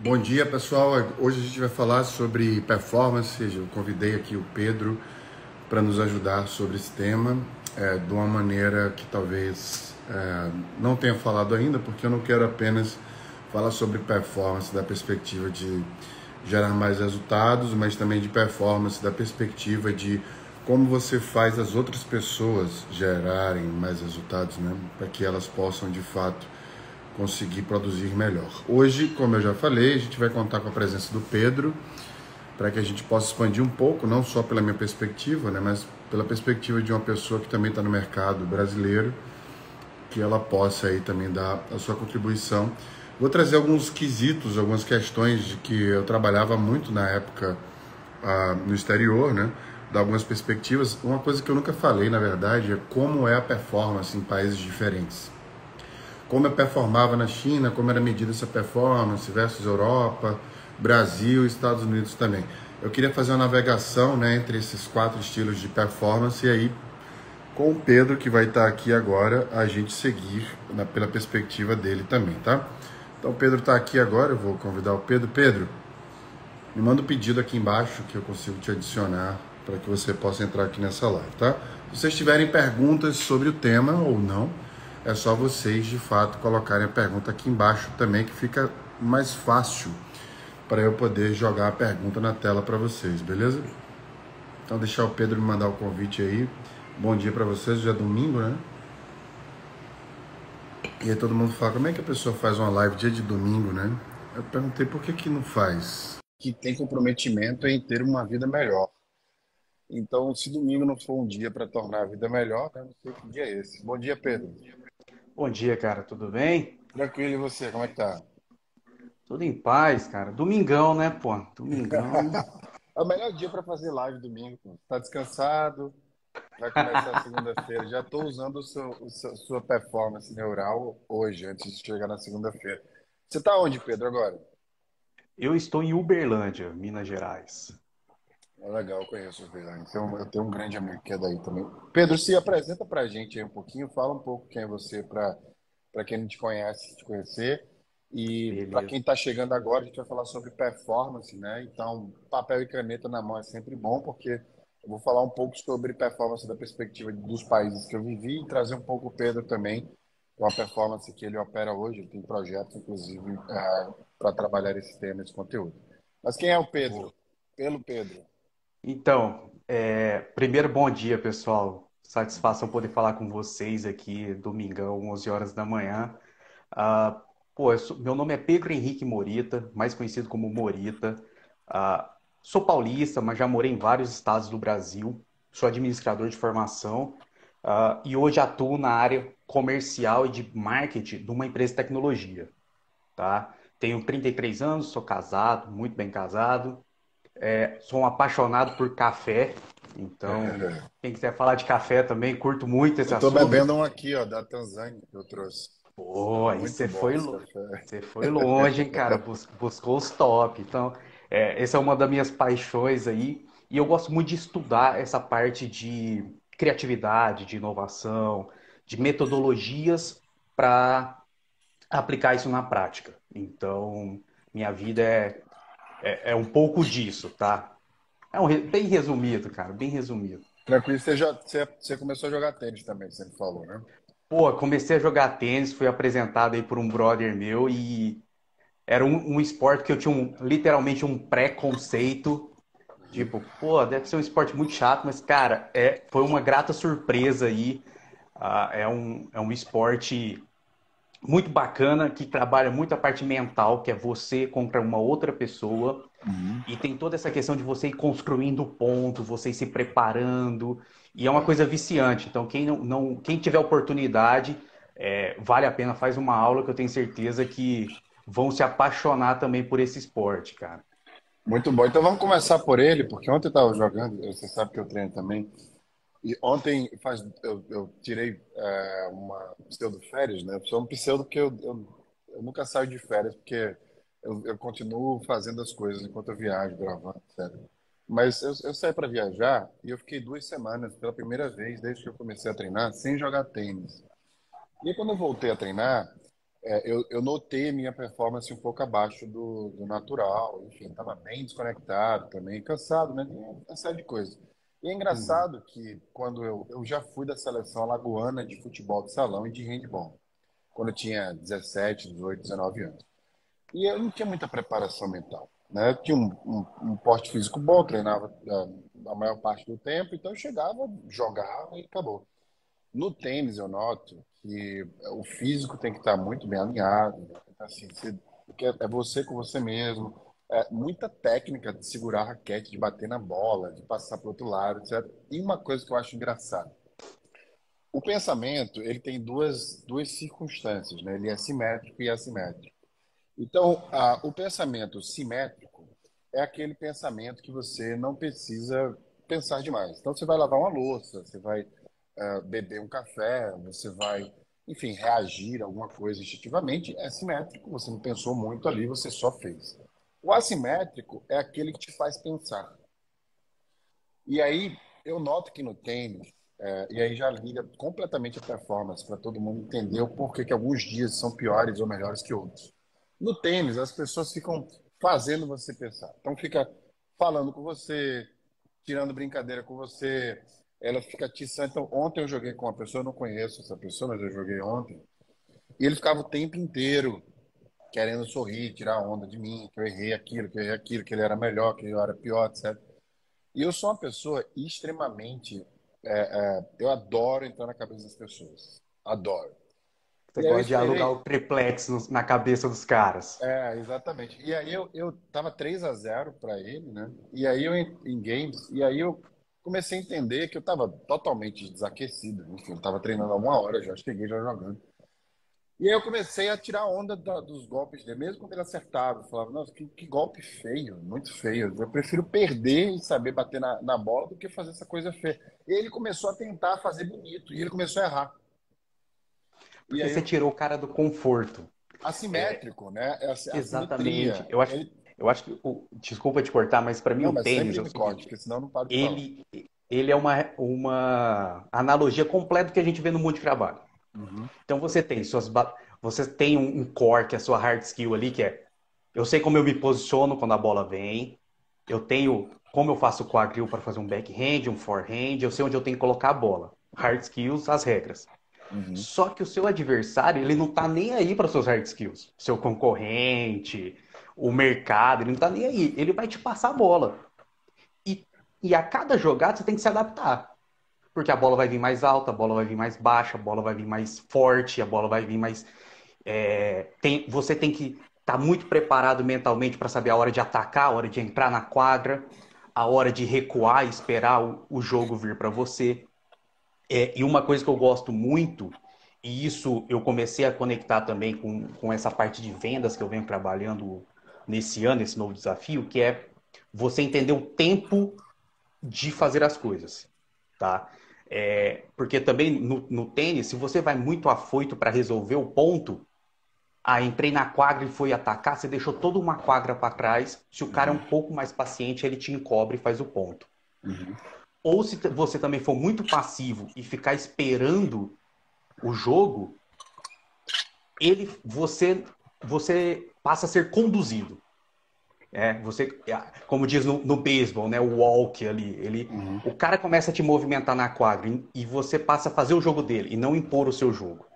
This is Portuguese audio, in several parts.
Bom dia, pessoal. Hoje a gente vai falar sobre performance. Eu convidei aqui o Pedro para nos ajudar sobre esse tema de uma maneira que talvez não tenha falado ainda, porque eu não quero apenas falar sobre performance da perspectiva de gerar mais resultados, mas também de performance da perspectiva de como você faz as outras pessoas gerarem mais resultados, né? Para que elas possam de fato conseguir produzir melhor. Hoje, como eu já falei, a gente vai contar com a presença do Pedro para que a gente possa expandir um pouco, não só pela minha perspectiva, né, mas pela perspectiva de uma pessoa que também está no mercado brasileiro, que ela possa aí também dar a sua contribuição. Vou trazer alguns quesitos, algumas questões de que eu trabalhava muito na época no exterior, né? Dar algumas perspectivas. Uma coisa que eu nunca falei, na verdade, é como é a performance em países diferentes. Como eu performava na China, como era medida essa performance versus Europa, Brasil e Estados Unidos também. Eu queria fazer uma navegação, né, entre esses quatro estilos de performance e aí, com o Pedro, que vai estar aqui agora, a gente seguir pela perspectiva dele também, tá? Então o Pedro está aqui agora, eu vou convidar o Pedro. Pedro, me manda um pedido aqui embaixo que eu consigo te adicionar para que você possa entrar aqui nessa live, tá? Se vocês tiverem perguntas sobre o tema ou não, é só vocês, de fato, colocarem a pergunta aqui embaixo também, que fica mais fácil para eu poder jogar a pergunta na tela para vocês, beleza? Então, deixar o Pedro me mandar o convite aí. Bom dia para vocês, hoje é domingo, né? E aí todo mundo fala, como é que a pessoa faz uma live dia de domingo, né? Eu perguntei por que que não faz. Que tem comprometimento em ter uma vida melhor. Então, se domingo não for um dia para tornar a vida melhor, eu não sei que dia é esse. Bom dia, Pedro. Bom dia, cara. Tudo bem? Tranquilo, e você? Como é que tá? Tudo em paz, cara. Domingão, né, pô? Domingão. É o melhor dia para fazer live domingo, pô. Tá descansado, vai começar a segunda-feira. Já estou usando sua performance neural hoje, antes de chegar na segunda-feira. Você tá onde, Pedro, agora? Eu estou em Uberlândia, Minas Gerais. É legal, eu conheço o Verlaine. Então, eu tenho um grande amigo que é daí também. Pedro, se apresenta para a gente aí um pouquinho, fala um pouco quem é você para quem não te conhece, te conhecer. E para Beleza. quem está chegando agora, a gente vai falar sobre performance, né? Então, papel e caneta na mão é sempre bom, porque eu vou falar um pouco sobre performance da perspectiva dos países que eu vivi e trazer um pouco o Pedro também, com a performance que ele opera hoje. Ele tem projetos, inclusive, para trabalhar esse tema, esse conteúdo. Mas quem é o Pô. Pedro? Pelo Pedro. Então, primeiro bom dia, pessoal. Satisfação poder falar com vocês aqui, domingão, 11 horas da manhã. Ah, pô, meu nome é Pedro Henrique Morita, mais conhecido como Morita. Sou paulista, mas já morei em vários estados do Brasil. Sou administrador de formação, e hoje atuo na área comercial e de marketing de uma empresa de tecnologia, tá? Tenho 33 anos, sou casado, muito bem casado. Sou um apaixonado por café, então quem quiser falar de café também, curto muito esse Eu tô assunto. bebendo um aqui, ó, da Tanzânia, que eu trouxe. Pô, aí Muito bom esse café. você foi longe, hein, cara? Buscou os top. Então, essa é uma das minhas paixões aí. E eu gosto muito de estudar essa parte de criatividade, de inovação, de metodologias para aplicar isso na prática. Então, minha vida é um pouco disso, tá? Bem resumido, cara, bem resumido. Tranquilo, você começou a jogar tênis também, você me falou, né? Pô, comecei a jogar tênis, fui apresentado aí por um brother meu e era um esporte que eu tinha literalmente um preconceito. Tipo, pô, deve ser um esporte muito chato, mas, cara, foi uma grata surpresa aí. É um esporte muito bacana que trabalha muito a parte mental, que é você contra uma outra pessoa. Uhum. E tem toda essa questão de você ir construindo ponto, você ir se preparando. E é uma coisa viciante. Então, quem tiver oportunidade, vale a pena, faz uma aula que eu tenho certeza que vão se apaixonar também por esse esporte, cara. Muito bom. Então vamos começar por ele, porque ontem eu estava jogando, você sabe que eu treino também. E ontem eu tirei uma pseudo-férias, né? Só um pseudo porque eu nunca saio de férias, porque eu continuo fazendo as coisas enquanto eu viajo, gravando, etc. Mas eu saí para viajar e eu fiquei 2 semanas, pela primeira vez, desde que eu comecei a treinar, sem jogar tênis. E aí, quando eu voltei a treinar, eu notei a minha performance um pouco abaixo do natural. Enfim, estava bem desconectado também, cansado, né? Uma série de coisas. E é Uhum, engraçado que quando eu já fui da seleção alagoana de futebol de salão e de handball, quando eu tinha 17, 18, 19 anos. E eu não tinha muita preparação mental, né? Eu tinha um porte físico bom, treinava a maior parte do tempo, então eu chegava, jogava e acabou. No tênis, eu noto que o físico tem que estar muito bem alinhado, né? Assim, porque é você com você mesmo, muita técnica de segurar a raquete, de bater na bola, de passar para o outro lado, etc. E uma coisa que eu acho engraçada, o pensamento ele tem duas circunstâncias, né? Ele é simétrico e assimétrico. Então, o pensamento simétrico é aquele pensamento que você não precisa pensar demais. Então, você vai lavar uma louça, você vai beber um café, você vai, enfim, reagir a alguma coisa instintivamente. É simétrico, você não pensou muito ali, você só fez. O assimétrico é aquele que te faz pensar. E aí, eu noto que no tênis, e aí já liga completamente a performance para todo mundo entender o porquê que alguns dias são piores ou melhores que outros. No tênis, as pessoas ficam fazendo você pensar. Então, fica falando com você, tirando brincadeira com você, ela fica atiçando. Então, ontem eu joguei com uma pessoa, eu não conheço essa pessoa, mas eu joguei ontem, e ele ficava o tempo inteiro querendo sorrir, tirar onda de mim, que eu errei aquilo, que eu errei aquilo, que ele era melhor, que eu era pior, etc. E eu sou uma pessoa extremamente. Eu adoro entrar na cabeça das pessoas. Adoro. você E aí eu gosta de alugar esperei. o triplex na cabeça dos caras. Exatamente. E aí eu tava 3-0 para ele, né? E aí eu em games, e aí eu comecei a entender que eu tava totalmente desaquecido. Enfim, eu tava treinando há uma hora já, cheguei já jogando. E aí eu comecei a tirar onda dos golpes dele, mesmo quando ele acertava. Eu falava, nossa, que golpe feio, muito feio. Eu prefiro perder e saber bater na bola do que fazer essa coisa feia. E ele começou a tentar fazer bonito, e ele começou a errar. E Porque aí você eu, tirou o cara do conforto. assimétrico, né? É a Exatamente. assimetria. Eu acho que, desculpa te cortar, mas para mim Não, o mas tênis sempre é o me corte, seguinte, porque senão eu não paro de falar. ele, ele é uma analogia completa do que a gente vê no mundo de trabalho. Uhum. Então você tem um core, que é a sua hard skill ali, que é eu sei como eu me posiciono quando a bola vem, eu tenho como eu faço o quadril para fazer um backhand, um forehand, eu sei onde eu tenho que colocar a bola. Hard skills, as regras. Uhum. Só que o seu adversário, ele não tá nem aí para os seus hard skills. Seu concorrente, o mercado, ele não tá nem aí. Ele vai te passar a bola. E, e a cada jogada você tem que se adaptar. Porque a bola vai vir mais alta, a bola vai vir mais baixa, a bola vai vir mais forte, a bola vai vir mais. Você tem que estar muito preparado mentalmente para saber a hora de atacar, a hora de entrar na quadra, a hora de recuar e esperar o jogo vir para você. E uma coisa que eu gosto muito, e isso eu comecei a conectar também com essa parte de vendas que eu venho trabalhando nesse ano, esse novo desafio, que é você entender o tempo de fazer as coisas, tá? Porque também no tênis, se você vai muito afoito para resolver o ponto, entrei na quadra e foi atacar, você deixou toda uma quadra para trás. Se o cara é um Uhum. pouco mais paciente, ele te encobre e faz o ponto. Uhum. Ou se você também for muito passivo e ficar esperando o jogo, você passa a ser conduzido. Como diz no beisebol, né, o walk ali, Uhum. o cara começa a te movimentar na quadra e você passa a fazer o jogo dele e não impor o seu jogo.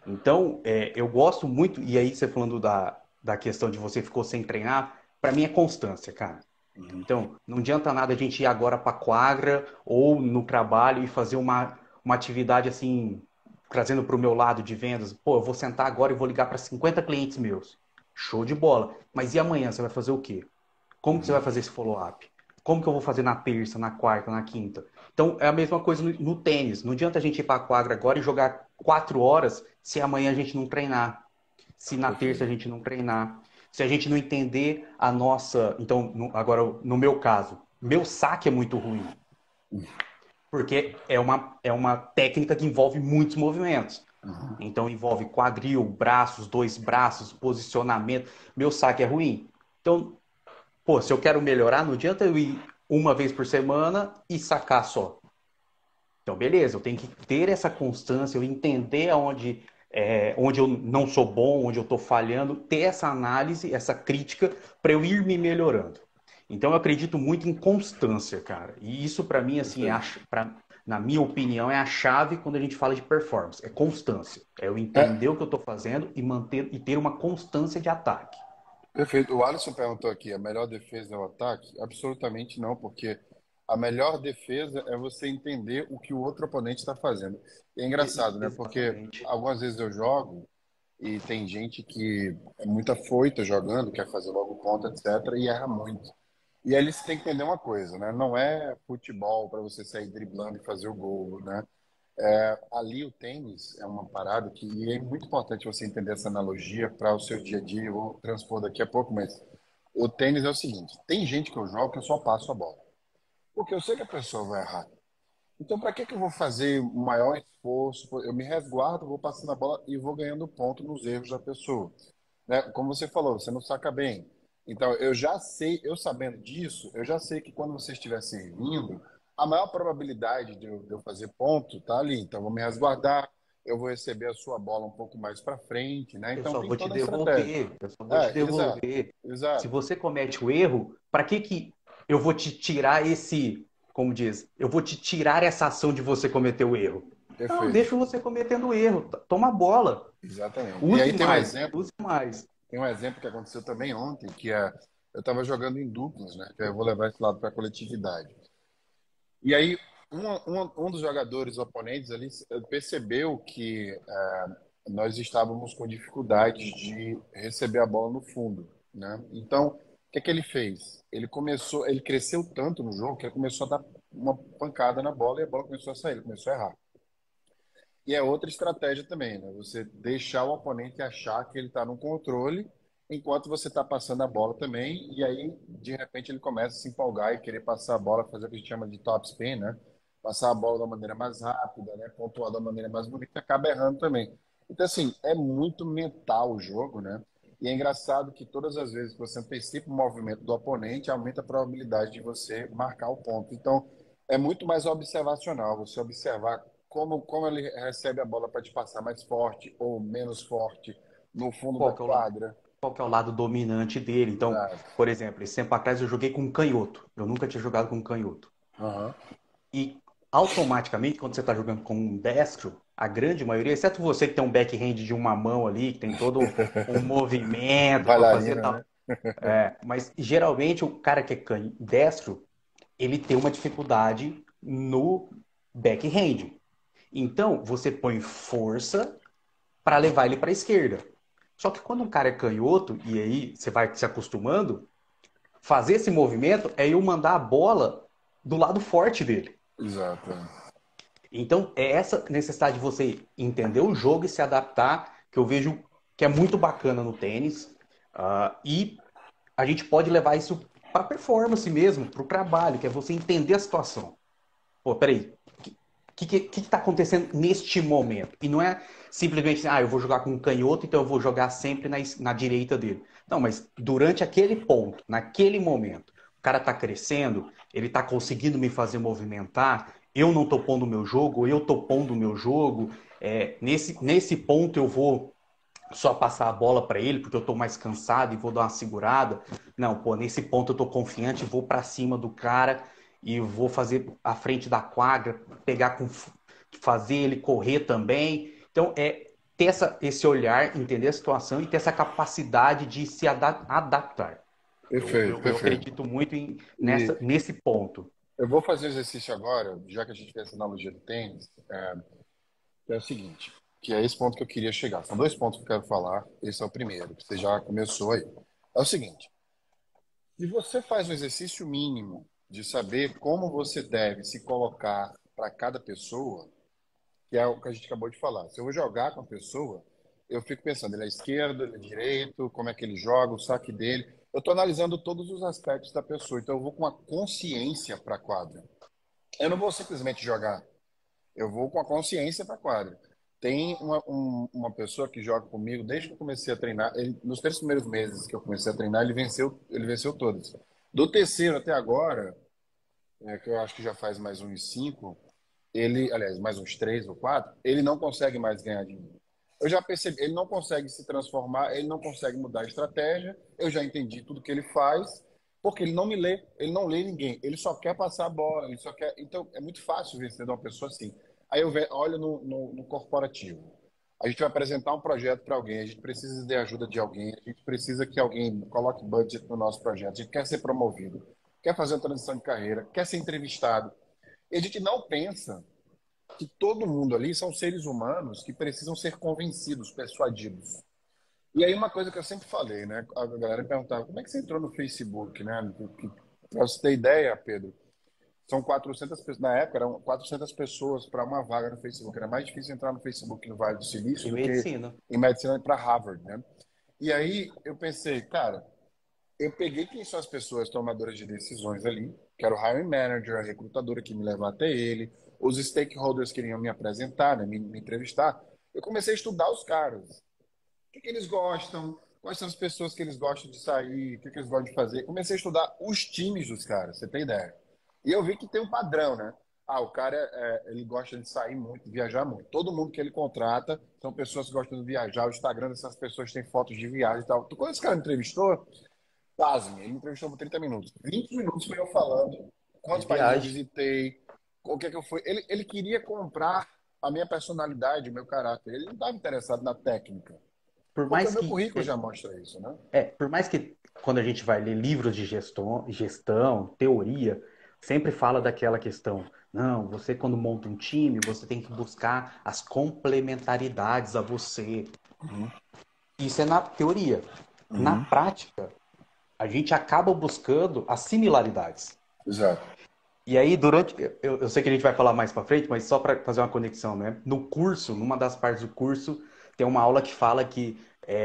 Então, eu gosto muito, e aí você falando da questão de você ficou sem treinar, para mim é constância, cara. Uhum. Então, não adianta nada a gente ir agora para quadra ou no trabalho e fazer uma atividade assim, trazendo para o meu lado de vendas. Pô, eu vou sentar agora e vou ligar para 50 clientes meus. Show de bola. Mas e amanhã você vai fazer o quê? Como que você vai fazer esse follow-up? Como que eu vou fazer na terça, na quarta, na quinta? Então, é a mesma coisa no tênis. Não adianta a gente ir para a quadra agora e jogar 4 horas se amanhã a gente não treinar, se na terça a Perfeito. gente não treinar, se a gente não entender a nossa. Então, agora, no meu caso, meu saque é muito ruim, porque é uma técnica que envolve muitos movimentos. Uhum. Então, envolve quadril, braços, dois braços, posicionamento. Meu saque é ruim. Então, pô, se eu quero melhorar, não adianta eu ir uma vez por semana e sacar só. Então, beleza, eu tenho que ter essa constância, eu entender aonde. onde eu não sou bom, onde eu estou falhando, ter essa análise, essa crítica, para eu ir me melhorando. Então eu acredito muito em constância, cara. E isso para mim, assim, Perfeito. na minha opinião, é a chave quando a gente fala de performance. É constância. É eu É, entender o que eu estou fazendo e manter e ter uma constância de ataque. perfeito. O Alisson perguntou aqui, a melhor defesa é o ataque? Absolutamente não, porque a melhor defesa é você entender o que o outro oponente está fazendo. E é engraçado, né? Porque Exatamente. algumas vezes eu jogo e tem gente que é muito afoita jogando, quer fazer logo ponta, etc., e erra muito. E aí você tem que entender uma coisa, né? Não é futebol para você sair driblando e fazer o gol, né? Ali o tênis é uma parada que e é muito importante você entender essa analogia para o seu dia a dia. Eu vou transpor daqui a pouco, mas o tênis é o seguinte: tem gente que eu jogo que eu só passo a bola, porque eu sei que a pessoa vai errar. Então, para que que eu vou fazer o maior esforço? Eu me resguardo, vou passando a bola e vou ganhando ponto nos erros da pessoa, né? Como você falou, você não saca bem. Então, eu já sei, eu sabendo disso, eu já sei que quando você estiver servindo, a maior probabilidade de eu fazer ponto tá ali. Então, eu vou me resguardar, eu vou receber a sua bola um pouco mais para frente, né? Eu Então, só tem vou te toda a estratégia. devolver, eu só vou te Exato, devolver. Se exato, você comete o erro, para que eu vou te tirar esse, como diz, eu vou te tirar essa ação de você cometer o erro? Não, perfeito, deixa você cometendo o erro. Toma a bola. exatamente. E aí Use tem um mais, exemplo. use mais. Tem um exemplo que aconteceu também ontem, que é eu estava jogando em duplas, né? Que eu vou levar esse lado para a coletividade. E aí um dos jogadores oponentes ali percebeu que nós estávamos com dificuldade de receber a bola no fundo, né? Então, o que é que ele fez? Ele cresceu tanto no jogo que ele começou a dar uma pancada na bola e a bola começou a sair, ele começou a errar. E é outra estratégia também, né? Você deixar o oponente achar que ele está no controle, enquanto você está passando a bola também, e aí, de repente, ele começa a se empolgar e querer passar a bola, fazer o que a gente chama de top spin, né? Passar a bola da maneira mais rápida, né? Pontuar da maneira mais bonita, e acaba errando também. Então, assim, é muito mental o jogo, né? E é engraçado que todas as vezes que você antecipa o movimento do oponente, aumenta a probabilidade de você marcar o ponto. Então, é muito mais observacional, você observar como ele recebe a bola para te passar mais forte ou menos forte no fundo da Qual que é o, quadra. qual que é o lado dominante dele? Então, Exato. por exemplo, esse tempo atrás eu joguei com um canhoto. Eu nunca tinha jogado com um canhoto. Aham. E automaticamente, quando você está jogando com um destro, a grande maioria, exceto você que tem um backhand de uma mão ali, que tem todo um movimento para fazer Bailarina, tal. né? Mas geralmente o cara que é destro, ele tem uma dificuldade no backhand. Então, você põe força para levar ele para a esquerda. Só que quando um cara é canhoto, e aí você vai se acostumando, fazer esse movimento é eu mandar a bola do lado forte dele. Exato. Então, é essa necessidade de você entender o jogo e se adaptar que eu vejo que é muito bacana no tênis. E a gente pode levar isso para performance mesmo, para o trabalho, que é você entender a situação. Pô, peraí, o que está acontecendo neste momento? E não é simplesmente, assim, eu vou jogar com um canhoto, então eu vou jogar sempre na direita dele. Não, mas durante aquele ponto, naquele momento, o cara está crescendo, ele está conseguindo me fazer movimentar, eu não estou pondo o meu jogo, eu estou pondo o meu jogo. Nesse ponto eu vou só passar a bola para ele porque eu estou mais cansado e vou dar uma segurada. Não, pô, nesse ponto eu estou confiante, vou para cima do cara e vou fazer a frente da quadra, pegar com fazer ele correr também. Então é ter esse olhar, entender a situação e ter essa capacidade de se adaptar. Eu, Perfeito, eu, eu perfeito. acredito muito E nesse ponto. eu vou fazer um exercício agora, já que a gente fez essa analogia do tênis, que é o seguinte, que é esse ponto que eu queria chegar. São dois pontos que eu quero falar. Esse é o primeiro, que você já começou aí. É o seguinte, se você faz um exercício mínimo de saber como você deve se colocar para cada pessoa, que é o que a gente acabou de falar. Se eu vou jogar com a pessoa, eu fico pensando, ele é esquerdo, ele é direito, como é que ele joga, o saque dele. Eu estou analisando todos os aspectos da pessoa, então eu vou com a consciência para a quadra. Eu não vou simplesmente jogar, eu vou com a consciência para a quadra. Tem uma pessoa que joga comigo desde que eu comecei a treinar. Nos 3 primeiros meses que eu comecei a treinar, ele venceu todas. Do terceiro até agora, que eu acho que já faz mais uns 5, aliás, mais uns 3 ou 4, ele não consegue mais ganhar de mim. Eu já percebi, ele não consegue se transformar, ele não consegue mudar a estratégia. Eu já entendi tudo que ele faz, porque ele não me lê, ele não lê ninguém, ele só quer passar a bola, ele só quer. Então é muito fácil vencer de uma pessoa assim. Aí olho no corporativo. A gente vai apresentar um projeto para alguém, a gente precisa de ajuda de alguém, a gente precisa que alguém coloque budget no nosso projeto, a gente quer ser promovido, quer fazer uma transição de carreira, quer ser entrevistado. E a gente não pensa que todo mundo ali são seres humanos que precisam ser convencidos, persuadidos. E aí uma coisa que eu sempre falei, né? A galera me perguntava, como é que você entrou no Facebook, né? Para você ter ideia, Pedro, são 400 pessoas, na época eram 400 pessoas para uma vaga no Facebook. Era mais difícil entrar no Facebook no Vale do Silício Em do que medicina. em medicina para Harvard, né? E aí eu pensei, cara, eu peguei quem são as pessoas tomadoras de decisões ali, que era o hiring manager, a recrutadora que me levou até ele, os stakeholders que iriam me apresentar, né, me entrevistar. Eu comecei a estudar os caras. Que eles gostam, quais são as pessoas que eles gostam de sair, que eles gostam de fazer. Comecei a estudar os times dos caras, você tem ideia. E eu vi que tem um padrão, né? Ah, o cara, ele gosta de sair muito, viajar muito. Todo mundo que ele contrata são pessoas que gostam de viajar. O Instagram dessas pessoas tem fotos de viagem e tal. Quando esse cara me entrevistou, pasme, ele me entrevistou por 30 minutos. 20 minutos foi eu falando De quantos países eu viagem. visitei, o que é que eu fui. Ele queria comprar a minha personalidade, o meu caráter. Ele não estava interessado na técnica. Por Porque o mais meu que currículo já mostra isso, né? por mais que quando a gente vai ler livros de gestão, teoria, sempre fala daquela questão. Não, você quando monta um time, você tem que buscar as complementaridades a você. Uhum, Isso é na teoria. Na uhum, prática, a gente acaba buscando as similaridades. exato. E aí, durante. Eu sei que a gente vai falar mais para frente, mas só para fazer uma conexão, né? No curso, numa das partes do curso, tem uma aula que fala que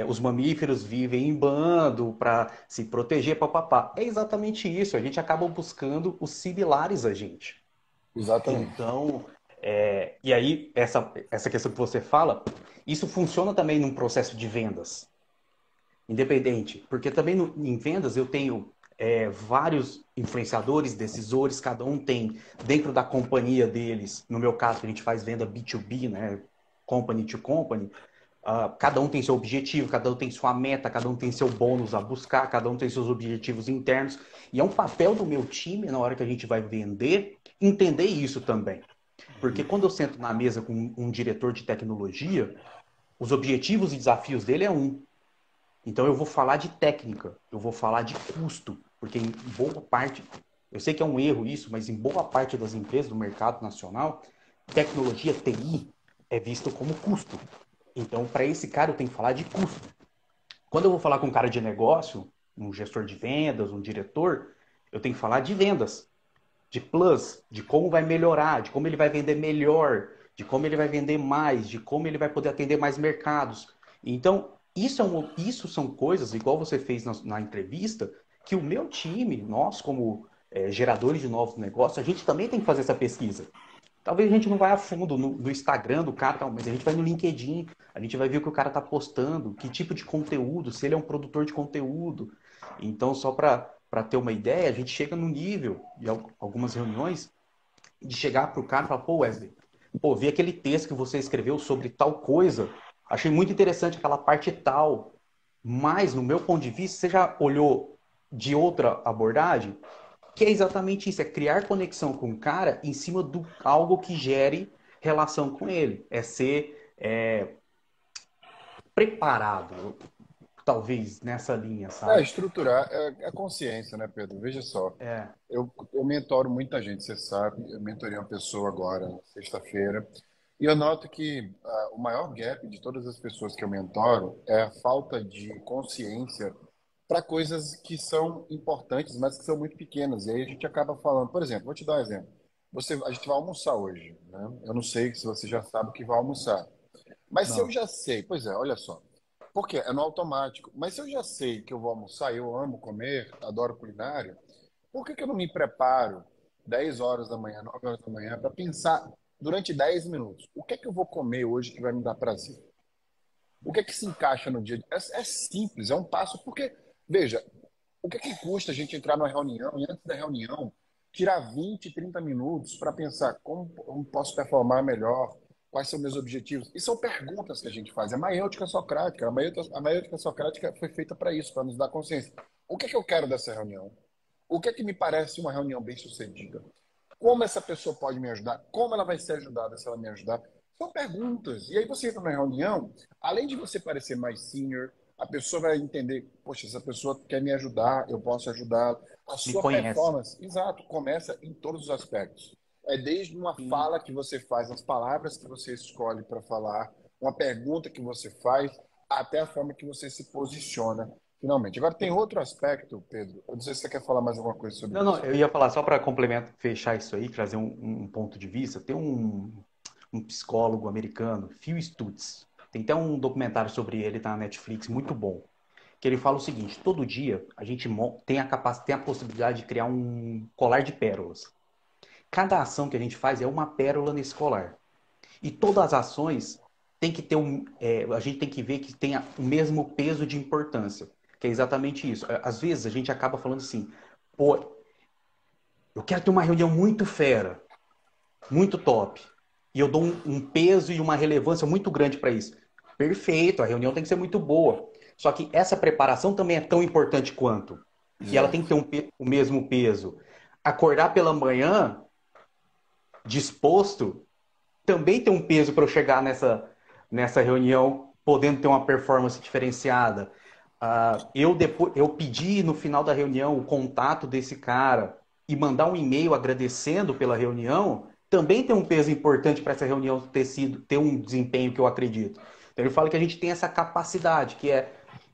os mamíferos vivem em bando para se proteger, papapá. É exatamente isso. A gente acaba buscando os similares a gente. Exatamente. Então, e aí, essa questão que você fala, isso funciona também num processo de vendas independente, porque também em vendas eu tenho vários influenciadores, decisores, cada um tem dentro da companhia deles, no meu caso, a gente faz venda B2B, né? Company to company, cada um tem seu objetivo, cada um tem sua meta, cada um tem seu bônus a buscar, cada um tem seus objetivos internos, e é um papel do meu time, na hora que a gente vai vender, entender isso também. Porque quando eu sento na mesa com um diretor de tecnologia, os objetivos e desafios dele é um. Então eu vou falar de técnica, eu vou falar de custo, porque em boa parte, eu sei que é um erro isso, mas em boa parte das empresas do mercado nacional, tecnologia TI é visto como custo. Então, para esse cara, eu tenho que falar de custo. Quando eu vou falar com um cara de negócio, um gestor de vendas, um diretor, eu tenho que falar de vendas, de plus, de como vai melhorar, de como ele vai vender melhor, de como ele vai vender mais, de como ele vai poder atender mais mercados. Então, isso são coisas, igual você fez na entrevista, que o meu time, nós como geradores de novos negócios, a gente também tem que fazer essa pesquisa. Talvez a gente não vai a fundo no Instagram do cara, mas a gente vai no LinkedIn, a gente vai ver o que o cara está postando, que tipo de conteúdo, se ele é um produtor de conteúdo. Então, só para ter uma ideia, a gente chega no nível, de algumas reuniões, de chegar para o cara e falar, pô, Wesley, pô, vi aquele texto que você escreveu sobre tal coisa, achei muito interessante aquela parte tal, mas, no meu ponto de vista, você já olhou de outra abordagem? Que é exatamente isso, é criar conexão com o cara em cima de algo que gere relação com ele. É ser preparado, talvez, nessa linha, sabe? Estruturar é consciência, né, Pedro? Veja só. É, Eu mentoro muita gente, você sabe. Eu mentorei uma pessoa agora, sexta-feira. E eu noto que o maior gap de todas as pessoas que eu mentoro é a falta de consciência para coisas que são importantes, mas que são muito pequenas. E aí a gente acaba falando, por exemplo, vou te dar um exemplo. A gente vai almoçar hoje, né? Eu não sei se você já sabe o que vai almoçar. Mas se eu não. já sei, pois é, olha só. Porque é no automático. Mas se eu já sei que eu vou almoçar, eu amo comer, adoro culinária, por que que eu não me preparo 10 horas da manhã, 9 horas da manhã, para pensar durante 10 minutos? O que é que eu vou comer hoje que vai me dar prazer? O que é que se encaixa no dia? É simples, é um passo. Porque, veja, o que é que custa a gente entrar numa reunião e antes da reunião tirar 20, 30 minutos para pensar como eu posso performar melhor, Quais são meus objetivos? E são perguntas que a gente faz. É maiêutica socrática. A maiêutica socrática foi feita para isso, para nos dar consciência. O que é que eu quero dessa reunião? O que é que me parece uma reunião bem-sucedida? Como essa pessoa pode me ajudar? Como ela vai ser ajudada se ela me ajudar? São perguntas. E aí você entra na reunião, além de você parecer mais senior, a pessoa vai entender, poxa, essa pessoa quer me ajudar, eu posso ajudar. A Me sua conhece. performance, exato, começa em todos os aspectos. É desde uma Sim. fala que você faz, as palavras que você escolhe para falar, uma pergunta que você faz, até a forma que você se posiciona finalmente. Agora, tem outro aspecto, Pedro. Eu não sei se você quer falar mais alguma coisa sobre Não, não, isso. eu ia falar só para complementar, fechar isso aí, trazer um ponto de vista. Tem um psicólogo americano, Phil Stutz. Tem até um documentário sobre ele tá na Netflix, muito bom. Que ele fala o seguinte: todo dia a gente tem a possibilidade de criar um colar de pérolas. Cada ação que a gente faz é uma pérola nesse colar. E todas as ações tem que ter a gente tem que ver que tenha o mesmo peso de importância. Que é exatamente isso. Às vezes a gente acaba falando assim, pô, eu quero ter uma reunião muito fera, muito top. E eu dou um peso e uma relevância muito grande para isso. Perfeito, a reunião tem que ser muito boa. Só que essa preparação também é tão importante quanto. E ela tem que Exato. ter o mesmo peso. Acordar pela manhã disposto também tem um peso para eu chegar nessa reunião podendo ter uma performance diferenciada. Eu pedi no final da reunião o contato desse cara e mandar um e-mail agradecendo pela reunião, também tem um peso importante para essa reunião ter um desempenho que eu acredito. Então ele fala que a gente tem essa capacidade,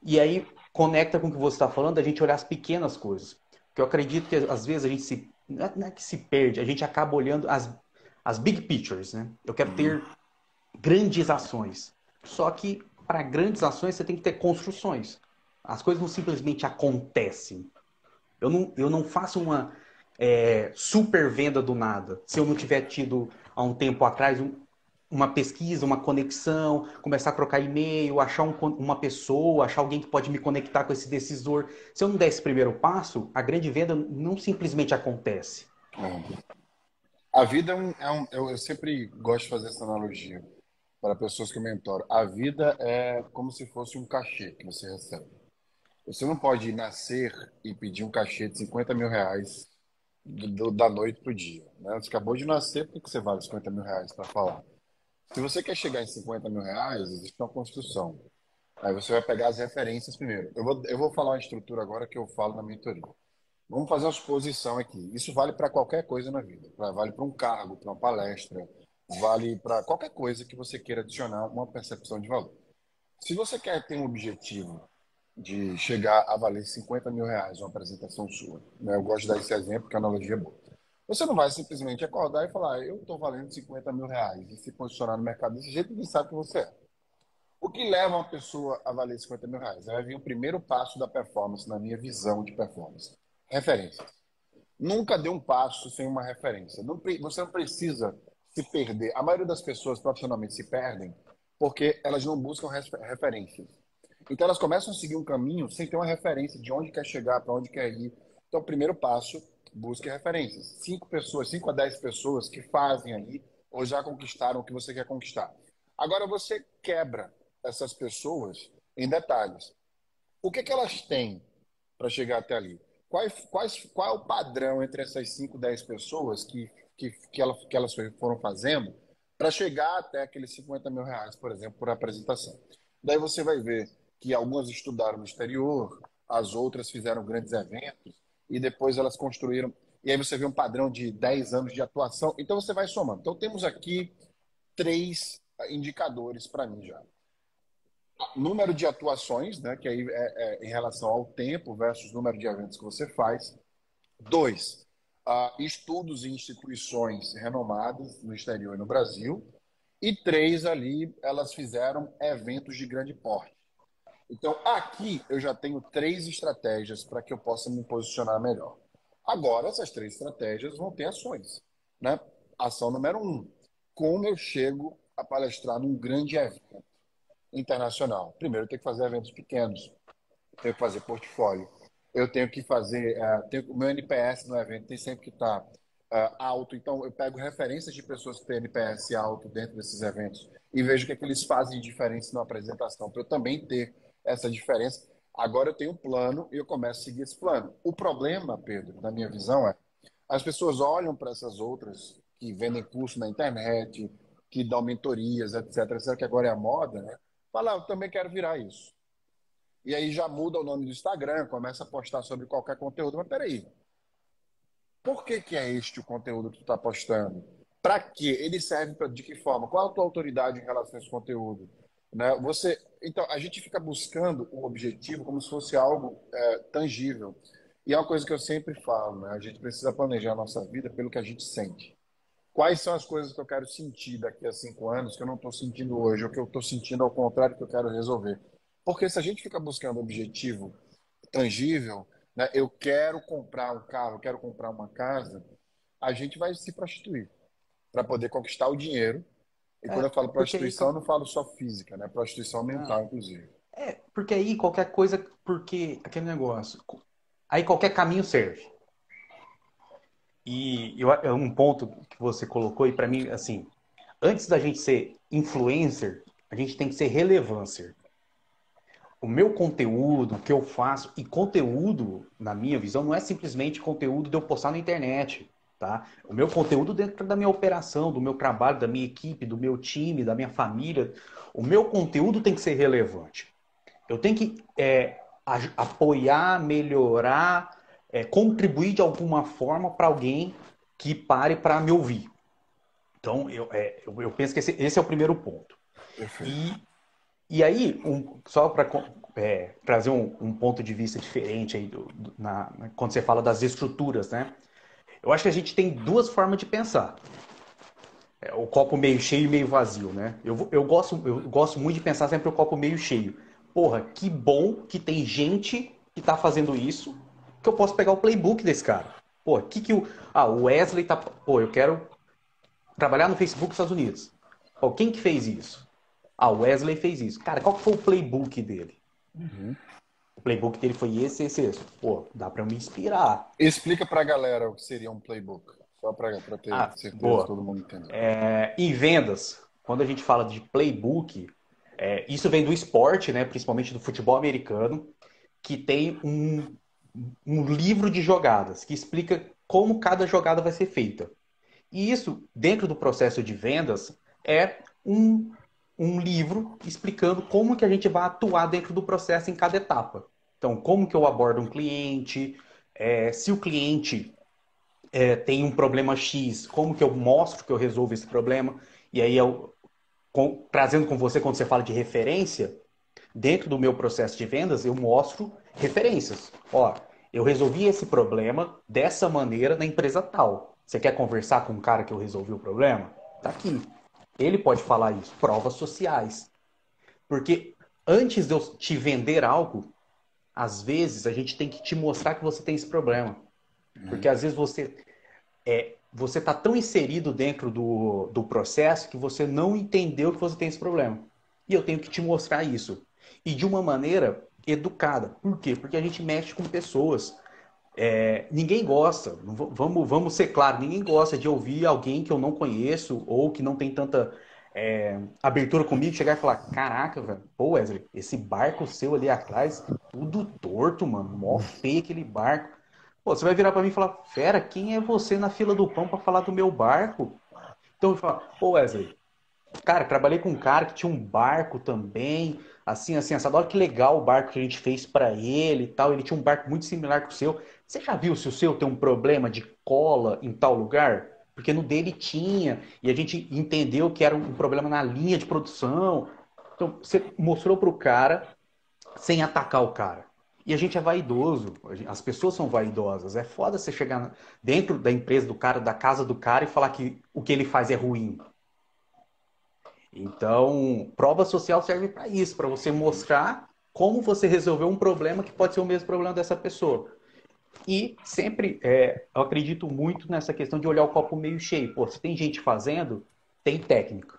e aí conecta com o que você está falando, a gente olhar as pequenas coisas. Porque eu acredito que às vezes a gente não é que se perde, a gente acaba olhando as big pictures, né? Eu quero Uhum. ter grandes ações. Só que para grandes ações você tem que ter construções. As coisas não simplesmente acontecem. Eu não faço uma super venda do nada. Se eu não tiver tido há um tempo atrás uma pesquisa, uma conexão, começar a trocar e-mail, achar uma pessoa, achar alguém que pode me conectar com esse decisor. Se eu não der esse primeiro passo, a grande venda não simplesmente acontece. É. A vida eu sempre gosto de fazer essa analogia para pessoas que eu mentoro. A vida é como se fosse um cachê que você recebe. Você não pode nascer e pedir um cachê de R$ 50.000 da noite para o dia, né? Você acabou de nascer, por que você vale R$ 50.000 para falar? Se você quer chegar em R$ 50.000, existe uma construção. Aí você vai pegar as referências primeiro. Eu vou falar uma estrutura agora que eu falo na mentoria. Vamos fazer uma suposição aqui. Isso vale para qualquer coisa na vida. Vale para um cargo, para uma palestra, vale para qualquer coisa que você queira adicionar uma percepção de valor. Se você quer ter um objetivo de chegar a valer R$ 50.000 uma apresentação sua, né? Eu gosto de dar esse exemplo, que a analogia é boa. Você não vai simplesmente acordar e falar, eu estou valendo R$ 50.000 e se posicionar no mercado desse jeito, ninguém sabe que você é. O que leva uma pessoa a valer R$ 50.000? Vai vir o primeiro passo da performance, na minha visão de performance. Referência. Nunca dê um passo sem uma referência. Você não precisa se perder. A maioria das pessoas profissionalmente se perdem porque elas não buscam referências. Então elas começam a seguir um caminho sem ter uma referência de onde quer chegar, para onde quer ir. Então, o primeiro passo, busque referências. 5 pessoas, 5 a 10 pessoas que fazem ali ou já conquistaram o que você quer conquistar. Agora você quebra essas pessoas em detalhes. O que elas têm para chegar até ali? Qual é o padrão entre essas 5, 10 pessoas que elas foram fazendo para chegar até aqueles R$ 50.000, por exemplo, por apresentação? Daí você vai ver que algumas estudaram no exterior, as outras fizeram grandes eventos e depois elas construíram. E aí você vê um padrão de 10 anos de atuação. Então você vai somando. Então temos aqui 3 indicadores para mim já: número de atuações, né, que aí é em relação ao tempo versus número de eventos que você faz. 2, estudos em instituições renomadas no exterior e no Brasil. E 3, ali, elas fizeram eventos de grande porte. Então, aqui eu já tenho 3 estratégias para que eu possa me posicionar melhor. Agora, essas 3 estratégias vão ter ações, né? Ação número 1: como eu chego a palestrar num grande evento internacional? Primeiro, eu tenho que fazer eventos pequenos, tenho que fazer portfólio, eu tenho que fazer. O meu NPS no evento tem sempre que estar alto. Então, eu pego referências de pessoas que têm NPS alto dentro desses eventos e vejo o que é que eles fazem de diferença na apresentação, para eu também ter essa diferença. Agora eu tenho um plano e eu começo a seguir esse plano. O problema, Pedro, na minha visão, é as pessoas olham para essas outras que vendem curso na internet, que dão mentorias, etc, etc, que agora é a moda, né? Fala, eu também quero virar isso. E aí já muda o nome do Instagram, começa a postar sobre qualquer conteúdo. Mas peraí, por que que é este o conteúdo que tu está postando? Para quê? Ele serve de que forma? Qual a tua autoridade em relação a esse conteúdo? Né? Então, a gente fica buscando o objetivo como se fosse algo tangível. E é uma coisa que eu sempre falo, né? A gente precisa planejar a nossa vida pelo que a gente sente. Quais são as coisas que eu quero sentir daqui a 5 anos que eu não estou sentindo hoje, ou que eu estou sentindo ao contrário que eu quero resolver? Porque se a gente fica buscando objetivo tangível, né? Eu quero comprar um carro, eu quero comprar uma casa, a gente vai se prostituir para poder conquistar o dinheiro. E quando eu falo Porque aí, prostituição, eu não falo só física, né? Prostituição mental, inclusive. porque aí qualquer coisa, porque aquele negócio, aí qualquer caminho serve. E é um ponto que você colocou, e para mim, assim, antes da gente ser influencer, a gente tem que ser relevancer. O meu conteúdo, o que eu faço, e conteúdo, na minha visão, não é simplesmente conteúdo de eu postar na internet, tá? O meu conteúdo dentro da minha operação, do meu trabalho, da minha equipe, do meu time, da minha família, o meu conteúdo tem que ser relevante. Eu tenho que apoiar, melhorar, contribuir de alguma forma para alguém que pare para me ouvir. Então, eu penso que esse é o primeiro ponto. Perfeito. E aí, só para trazer um ponto de vista diferente aí quando você fala das estruturas, né? Eu acho que a gente tem duas formas de pensar. O copo meio cheio e meio vazio, né? Eu gosto muito de pensar sempre o copo meio cheio. Porra, que bom que tem gente que tá fazendo isso, que eu posso pegar o playbook desse cara. Pô, o Wesley tá. Pô, eu quero trabalhar no Facebook dos Estados Unidos. Pô, quem que fez isso? Ah, o Wesley fez isso. Cara, qual que foi o playbook dele? Uhum. O playbook dele foi esse. Pô, dá pra eu me inspirar. Explica para a galera o que seria um playbook, só para ter Ah, certeza de boa. todo mundo entender. Em vendas, quando a gente fala de playbook, isso vem do esporte, né, principalmente do futebol americano, que tem um livro de jogadas que explica como cada jogada vai ser feita. E isso, dentro do processo de vendas, é um livro explicando como que a gente vai atuar dentro do processo em cada etapa. Então, como que eu abordo um cliente, se o cliente tem um problema X, como que eu mostro que eu resolvo esse problema, e aí trazendo com você, quando você fala de referência, dentro do meu processo de vendas, eu mostro referências. Ó, eu resolvi esse problema dessa maneira na empresa tal. Você quer conversar com o cara que eu resolvi o problema? Tá aqui. Ele pode falar isso. Provas sociais. Porque antes de eu te vender algo, às vezes a gente tem que te mostrar que você tem esse problema. Porque Uhum. às vezes você está tão inserido dentro do processo que você não entendeu que você tem esse problema. E eu tenho que te mostrar isso. E de uma maneira educada. Por quê? Porque a gente mexe com pessoas. Ninguém gosta, vamos ser claros, ninguém gosta de ouvir alguém que eu não conheço ou que não tem tanta abertura comigo chegar e falar: Caraca, velho, pô, Wesley, esse barco seu ali atrás, tudo torto, mano, mó feio aquele barco. Pô, você vai virar pra mim e falar: Fera, quem é você na fila do pão pra falar do meu barco? Então eu falo: Pô, Wesley, cara, trabalhei com um cara que tinha um barco também, assim, assado. Olha que legal o barco que a gente fez pra ele e tal. Ele tinha um barco muito similar com o seu. Você já viu se o seu tem um problema de cola em tal lugar? Porque no dele tinha, e a gente entendeu que era um problema na linha de produção. Então, você mostrou pro cara sem atacar o cara. E a gente é vaidoso, as pessoas são vaidosas. É foda você chegar dentro da empresa do cara, da casa do cara e falar que o que ele faz é ruim. Então, prova social serve para isso, para você mostrar como você resolveu um problema que pode ser o mesmo problema dessa pessoa. E sempre, eu acredito muito nessa questão de olhar o copo meio cheio. Pô, se tem gente fazendo, tem técnica.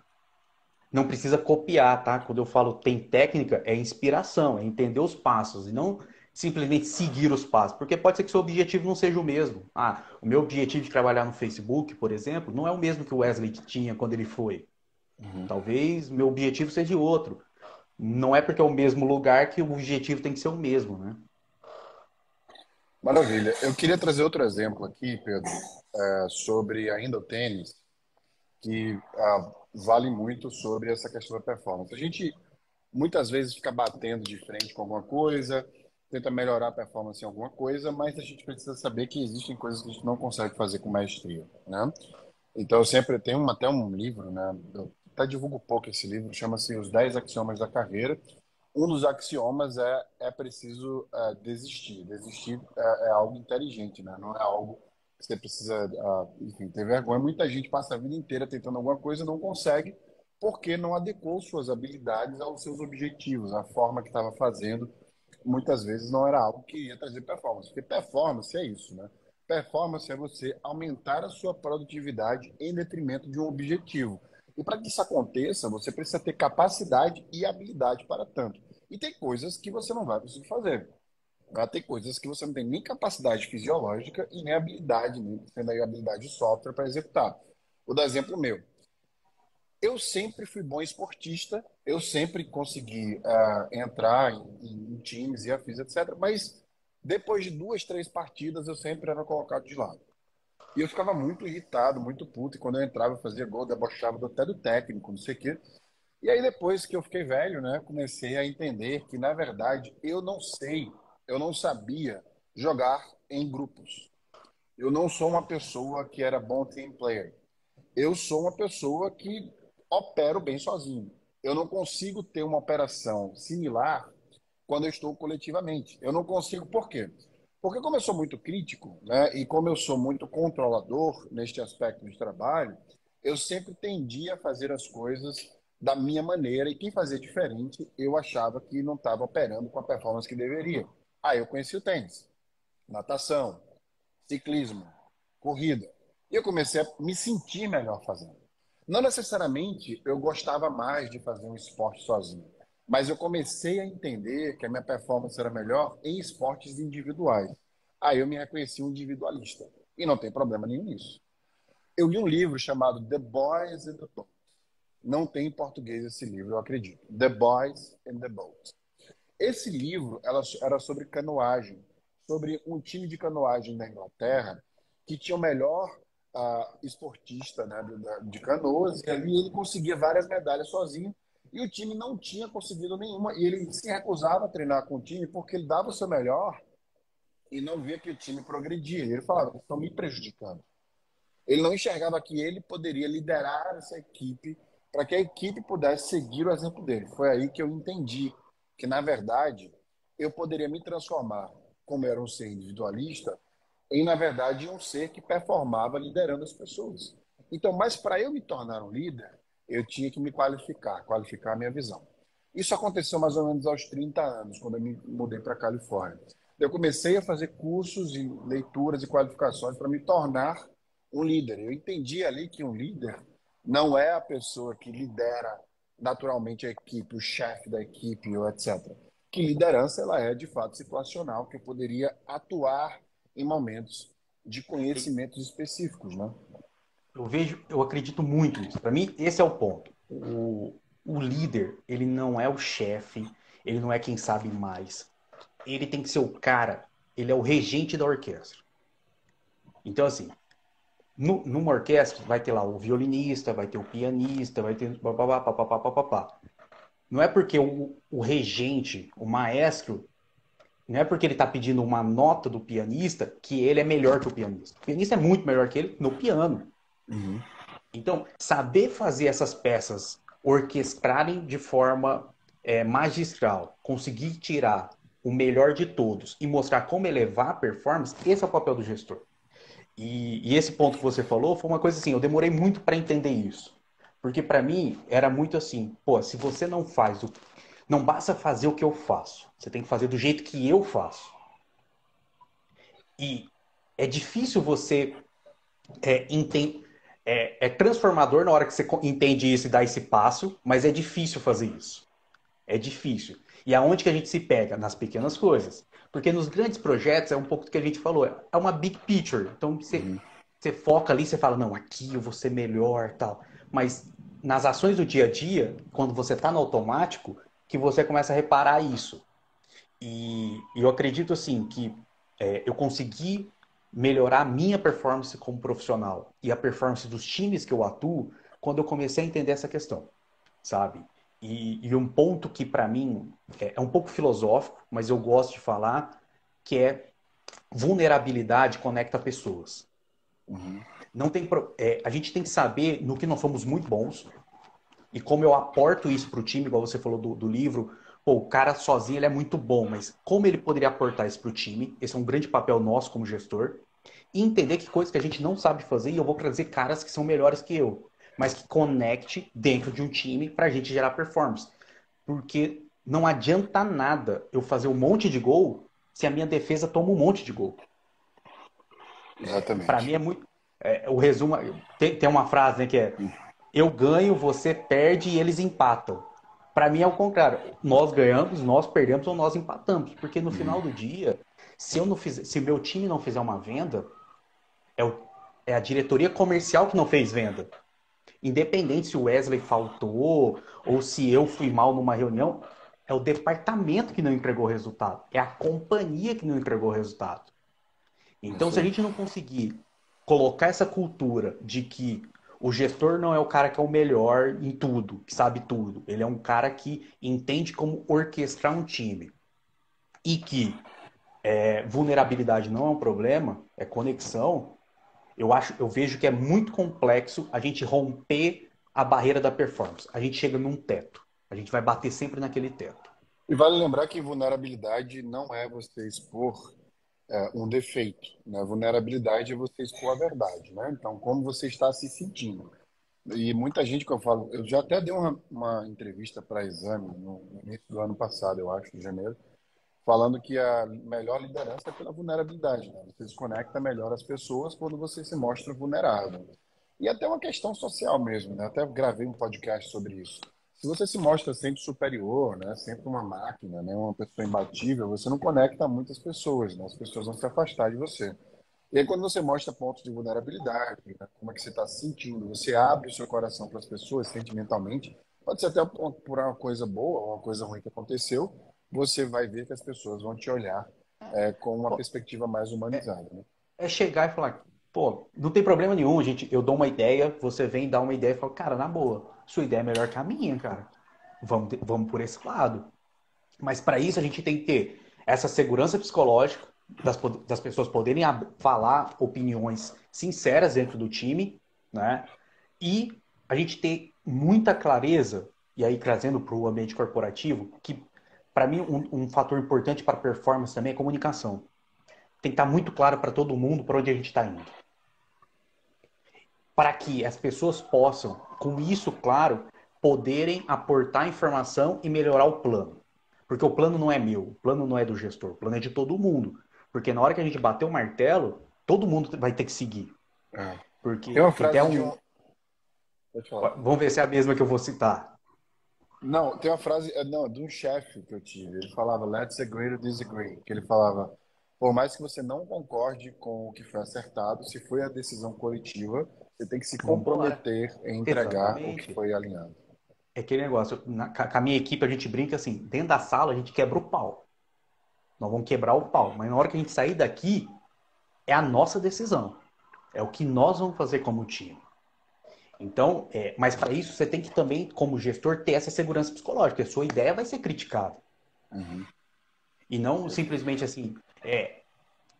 Não precisa copiar, tá? Quando eu falo tem técnica, é inspiração, é entender os passos. E não simplesmente seguir os passos, porque pode ser que seu objetivo não seja o mesmo. Ah, o meu objetivo de trabalhar no Facebook, por exemplo, não é o mesmo que o Wesley tinha quando ele foi. Uhum. Talvez meu objetivo seja outro. Não é porque é o mesmo lugar que o objetivo tem que ser o mesmo, né? Maravilha. Eu queria trazer outro exemplo aqui, Pedro, sobre ainda o tênis, que vale muito sobre essa questão da performance. A gente muitas vezes fica batendo de frente com alguma coisa, tenta melhorar a performance em alguma coisa, mas a gente precisa saber que existem coisas que a gente não consegue fazer com maestria, né? Então eu sempre tenho até um livro, né? Eu até divulgo pouco esse livro, chama-se Os 10 Axiomas da Carreira. Um dos axiomas é preciso desistir. Desistir é algo inteligente, né? Não é algo que você precisa, enfim, ter vergonha. Muita gente passa a vida inteira tentando alguma coisa e não consegue porque não adequou suas habilidades aos seus objetivos. A forma que estava fazendo, muitas vezes, não era algo que ia trazer performance. Porque performance é isso, né? Performance é você aumentar a sua produtividade em detrimento de um objetivo. E para que isso aconteça, você precisa ter capacidade e habilidade para tanto. E tem coisas que você não vai conseguir fazer. Vai ter coisas que você não tem nem capacidade fisiológica e nem habilidade, nem tendo aí habilidade de software para executar. Vou dar exemplo meu. Eu sempre fui bom esportista, eu sempre consegui entrar em times e afins, etc. Mas depois de 2, 3 partidas, eu sempre era colocado de lado. E eu ficava muito irritado, muito puto. E quando eu entrava, eu fazia gol, debochava até do técnico, não sei o quê. E aí, depois que eu fiquei velho, né, comecei a entender que, na verdade, eu não sabia jogar em grupos. Eu não sou uma pessoa que era bom team player. Eu sou uma pessoa que opero bem sozinho. Eu não consigo ter uma operação similar quando eu estou coletivamente. Eu não consigo, por quê? Porque como eu sou muito crítico, né, e como eu sou muito controlador neste aspecto de trabalho, eu sempre tendia a fazer as coisas da minha maneira e quem fazia diferente, eu achava que não estava operando com a performance que deveria. Aí eu conheci o tênis, natação, ciclismo, corrida. E eu comecei a me sentir melhor fazendo. Não necessariamente eu gostava mais de fazer um esporte sozinho, mas eu comecei a entender que a minha performance era melhor em esportes individuais. Aí eu me reconheci um individualista. E não tem problema nenhum nisso. Eu li um livro chamado The Boys and the Boat. Não tem em português esse livro, eu acredito. The Boys and the Boat. Esse livro era sobre canoagem, sobre um time de canoagem da Inglaterra que tinha o melhor esportista, né, de canoas, e ali ele conseguia várias medalhas sozinho, e o time não tinha conseguido nenhuma, e ele se recusava a treinar com o time porque ele dava o seu melhor e não via que o time progredia. E ele falava, estão me prejudicando. Ele não enxergava que ele poderia liderar essa equipe para que a equipe pudesse seguir o exemplo dele. Foi aí que eu entendi que, na verdade, eu poderia me transformar, como era um ser individualista, em, na verdade, um ser que performava liderando as pessoas. Então, mas para eu me tornar um líder, eu tinha que me qualificar a minha visão. Isso aconteceu mais ou menos aos 30 anos, quando eu me mudei para a Califórnia. Eu comecei a fazer cursos e leituras e qualificações para me tornar um líder. Eu entendi ali que um líder não é a pessoa que lidera naturalmente a equipe, o chefe da equipe, ou etc. Que liderança ela é de fato situacional, que eu poderia atuar em momentos de conhecimentos específicos, né? Eu acredito muito nisso. Para mim, esse é o ponto. O líder, ele não é o chefe, ele não é quem sabe mais. Ele tem que ser o cara, ele é o regente da orquestra. Então, assim, numa orquestra vai ter lá o violinista, vai ter o pianista, vai ter papapá. Não é porque o regente, o maestro, não é porque ele está pedindo uma nota do pianista que ele é melhor que o pianista. O pianista é muito melhor que ele no piano. Uhum. Então, saber fazer essas peças orquestrarem de forma magistral, conseguir tirar o melhor de todos e mostrar como elevar a performance, esse é o papel do gestor. E esse ponto que você falou foi uma coisa assim, eu demorei muito para entender isso. Porque para mim era muito assim, pô, se você não faz não basta fazer o que eu faço, você tem que fazer do jeito que eu faço. E é difícil você entender. É transformador na hora que você entende isso e dá esse passo, mas é difícil fazer isso. É difícil. E aonde que a gente se pega? Nas pequenas coisas. Porque nos grandes projetos é um pouco do que a gente falou, é uma big picture. Então Uhum. você foca ali, você fala, não, aqui eu vou ser melhor, tal. Mas nas ações do dia a dia, quando você está no automático, que você começa a reparar isso. E eu acredito assim que eu consegui melhorar a minha performance como profissional e a performance dos times que eu atuo quando eu comecei a entender essa questão, sabe? E um ponto que para mim é um pouco filosófico, mas eu gosto de falar, que é vulnerabilidade conecta pessoas. Uhum. Não tem, a gente tem que saber no que nós somos muito bons e como eu aporto isso para o time, igual você falou do livro. Pô, o cara sozinho ele é muito bom, mas como ele poderia aportar isso para o time? Esse é um grande papel nosso como gestor. E entender que coisas que a gente não sabe fazer, e eu vou trazer caras que são melhores que eu, mas que conecte dentro de um time para a gente gerar performance. Porque não adianta nada eu fazer um monte de gol se a minha defesa toma um monte de gol. Para mim Exatamente. é muito. O resumo. Tem uma frase, né, que é: eu ganho, você perde e eles empatam. Para mim é o contrário. Nós ganhamos, nós perdemos ou nós empatamos. Porque no final do dia, se eu não fizer, se meu time não fizer uma venda, é, é a diretoria comercial que não fez venda. Independente se o Wesley faltou ou se eu fui mal numa reunião, é o departamento que não entregou o resultado. É a companhia que não entregou o resultado. Então, Isso se a aí. gente não conseguir colocar essa cultura de que o gestor não é o cara que é o melhor em tudo, que sabe tudo, ele é um cara que entende como orquestrar um time e que vulnerabilidade não é um problema, é conexão. Eu vejo que é muito complexo a gente romper a barreira da performance. A gente chega num teto. A gente vai bater sempre naquele teto. E vale lembrar que vulnerabilidade não é você expor um defeito, né? Vulnerabilidade é você expor a verdade, né? Então, como você está se sentindo. E muita gente que eu falo, eu já até dei uma entrevista para Exame no início do ano passado, eu acho, em janeiro, falando que a melhor liderança é pela vulnerabilidade, né? Você se conecta melhor às pessoas quando você se mostra vulnerável. E até uma questão social mesmo, né? Até gravei um podcast sobre isso. Se você se mostra sempre superior, né? Sempre uma máquina, né? Uma pessoa imbatível, você não conecta muitas pessoas, né? As pessoas vão se afastar de você. E aí, quando você mostra pontos de vulnerabilidade, né? Como é que você está se sentindo, você abre o seu coração para as pessoas sentimentalmente, pode ser até por uma coisa boa ou uma coisa ruim que aconteceu, você vai ver que as pessoas vão te olhar com uma Pô, perspectiva mais humanizada, né? é chegar e falar, pô, não tem problema nenhum, gente. Eu dou uma ideia, você vem dar uma ideia e fala, cara, na boa, sua ideia é melhor que a minha, cara. Vamos por esse lado. Mas para isso a gente tem que ter essa segurança psicológica das pessoas poderem falar opiniões sinceras dentro do time, né? E a gente ter muita clareza, e aí trazendo para o ambiente corporativo, que para mim um fator importante para a performance também é comunicação. Tem que estar muito claro para todo mundo para onde a gente está indo. Para que as pessoas possam, com isso claro, poderem aportar informação e melhorar o plano. Porque o plano não é meu, o plano não é do gestor, o plano é de todo mundo. Porque na hora que a gente bater o martelo, todo mundo vai ter que seguir. É. Tem Porque uma tem até frase de um. um. Pode falar. Vamos ver se é a mesma que eu vou citar. Não, tem uma frase, não, de um chefe que eu tive. Ele falava, let's agree to disagree. Que ele falava, por mais que você não concorde com o que foi acertado, se foi a decisão coletiva, você tem que se Vamos embora. comprometer em entregar o que Exatamente. foi alinhado. É aquele negócio. Com a minha equipe a gente brinca assim: dentro da sala a gente quebra o pau. Nós vamos quebrar o pau. Mas na hora que a gente sair daqui, é a nossa decisão. É o que nós vamos fazer como time. Então, mas para isso você tem que também, como gestor, ter essa segurança psicológica. A sua ideia vai ser criticada. Uhum, E não perfeito. simplesmente assim,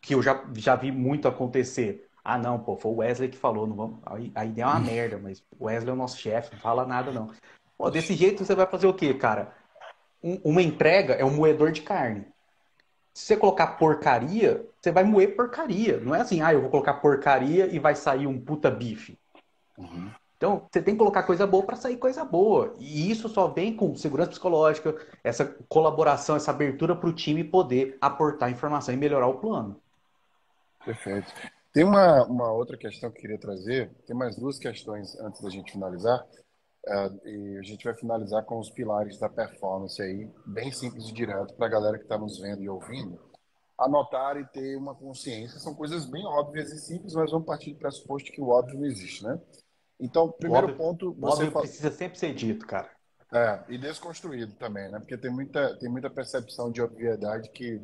que eu já vi muito acontecer. Ah, não, pô, foi o Wesley que falou, não vamos. A ideia é uma merda, mas o Wesley é o nosso chefe, não fala nada, não. Pô, desse jeito você vai fazer o quê, cara? Uma entrega é um moedor de carne. Se você colocar porcaria, você vai moer porcaria. Não é assim, eu vou colocar porcaria e vai sair um puta bife. Uhum. Então, você tem que colocar coisa boa para sair coisa boa. E isso só vem com segurança psicológica, essa colaboração, essa abertura para o time poder aportar informação e melhorar o plano. Perfeito. Tem uma outra questão que eu queria trazer, tem mais duas questões antes da gente finalizar, e a gente vai finalizar com os pilares da performance aí, bem simples e direto para a galera que está nos vendo e ouvindo. anotar e ter uma consciência. São coisas bem óbvias e simples, mas vamos partir do pressuposto que o óbvio não existe, né? Então, primeiro ponto, O óbvio precisa sempre ser dito, cara. e desconstruído também, né? Porque tem muita percepção de obviedade que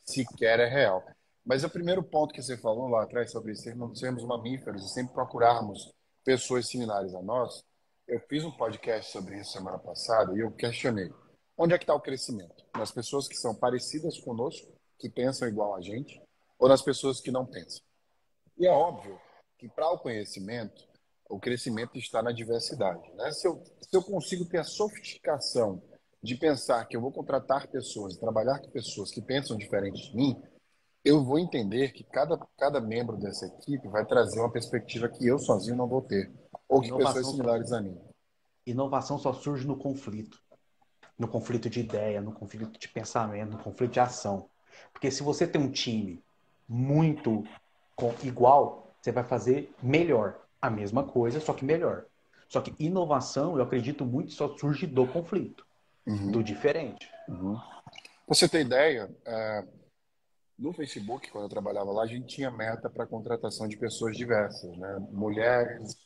sequer é real. Mas o primeiro ponto que você falou lá atrás sobre sermos mamíferos e sempre procurarmos pessoas similares a nós, eu fiz um podcast sobre isso semana passada e eu questionei. Onde é que está o crescimento? Nas pessoas que são parecidas conosco, que pensam igual a gente, ou nas pessoas que não pensam? E é óbvio que para o crescimento está na diversidade, né? Se eu consigo ter a sofisticação de pensar que eu vou contratar pessoas, trabalhar com pessoas que pensam diferente de mim, eu vou entender que cada membro dessa equipe vai trazer uma perspectiva que eu sozinho não vou ter, ou que pessoas Inovação só, similares a mim. inovação só surge no conflito. No conflito de ideia, no conflito de pensamento, no conflito de ação. Porque se você tem um time muito igual, você vai fazer melhor. A mesma coisa, só que melhor. Só que inovação, eu acredito muito, só surge do conflito, Uhum, do diferente. uhum. Pra você ter ideia, no Facebook, quando eu trabalhava lá, a gente tinha meta para contratação de pessoas diversas, né? Mulheres,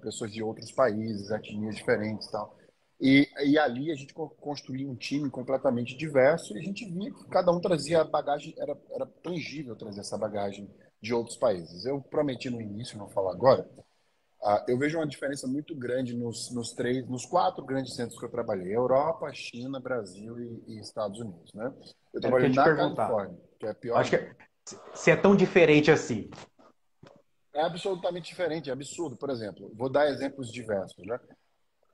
pessoas de outros países, etnias diferentes e tal. E ali a gente construía um time completamente diverso e a gente via que cada um trazia bagagem, era tangível trazer essa bagagem de outros países. Eu prometi no início, não falar agora, eu vejo uma diferença muito grande nos quatro grandes centros que eu trabalhei: Europa, China, Brasil e Estados Unidos, né? Eu Era o que trabalhei eu ia te na perguntar. Califórnia, que é Eu pior acho que ainda. se é tão diferente assim. É absolutamente diferente, é absurdo. Por exemplo, vou dar exemplos diversos, né?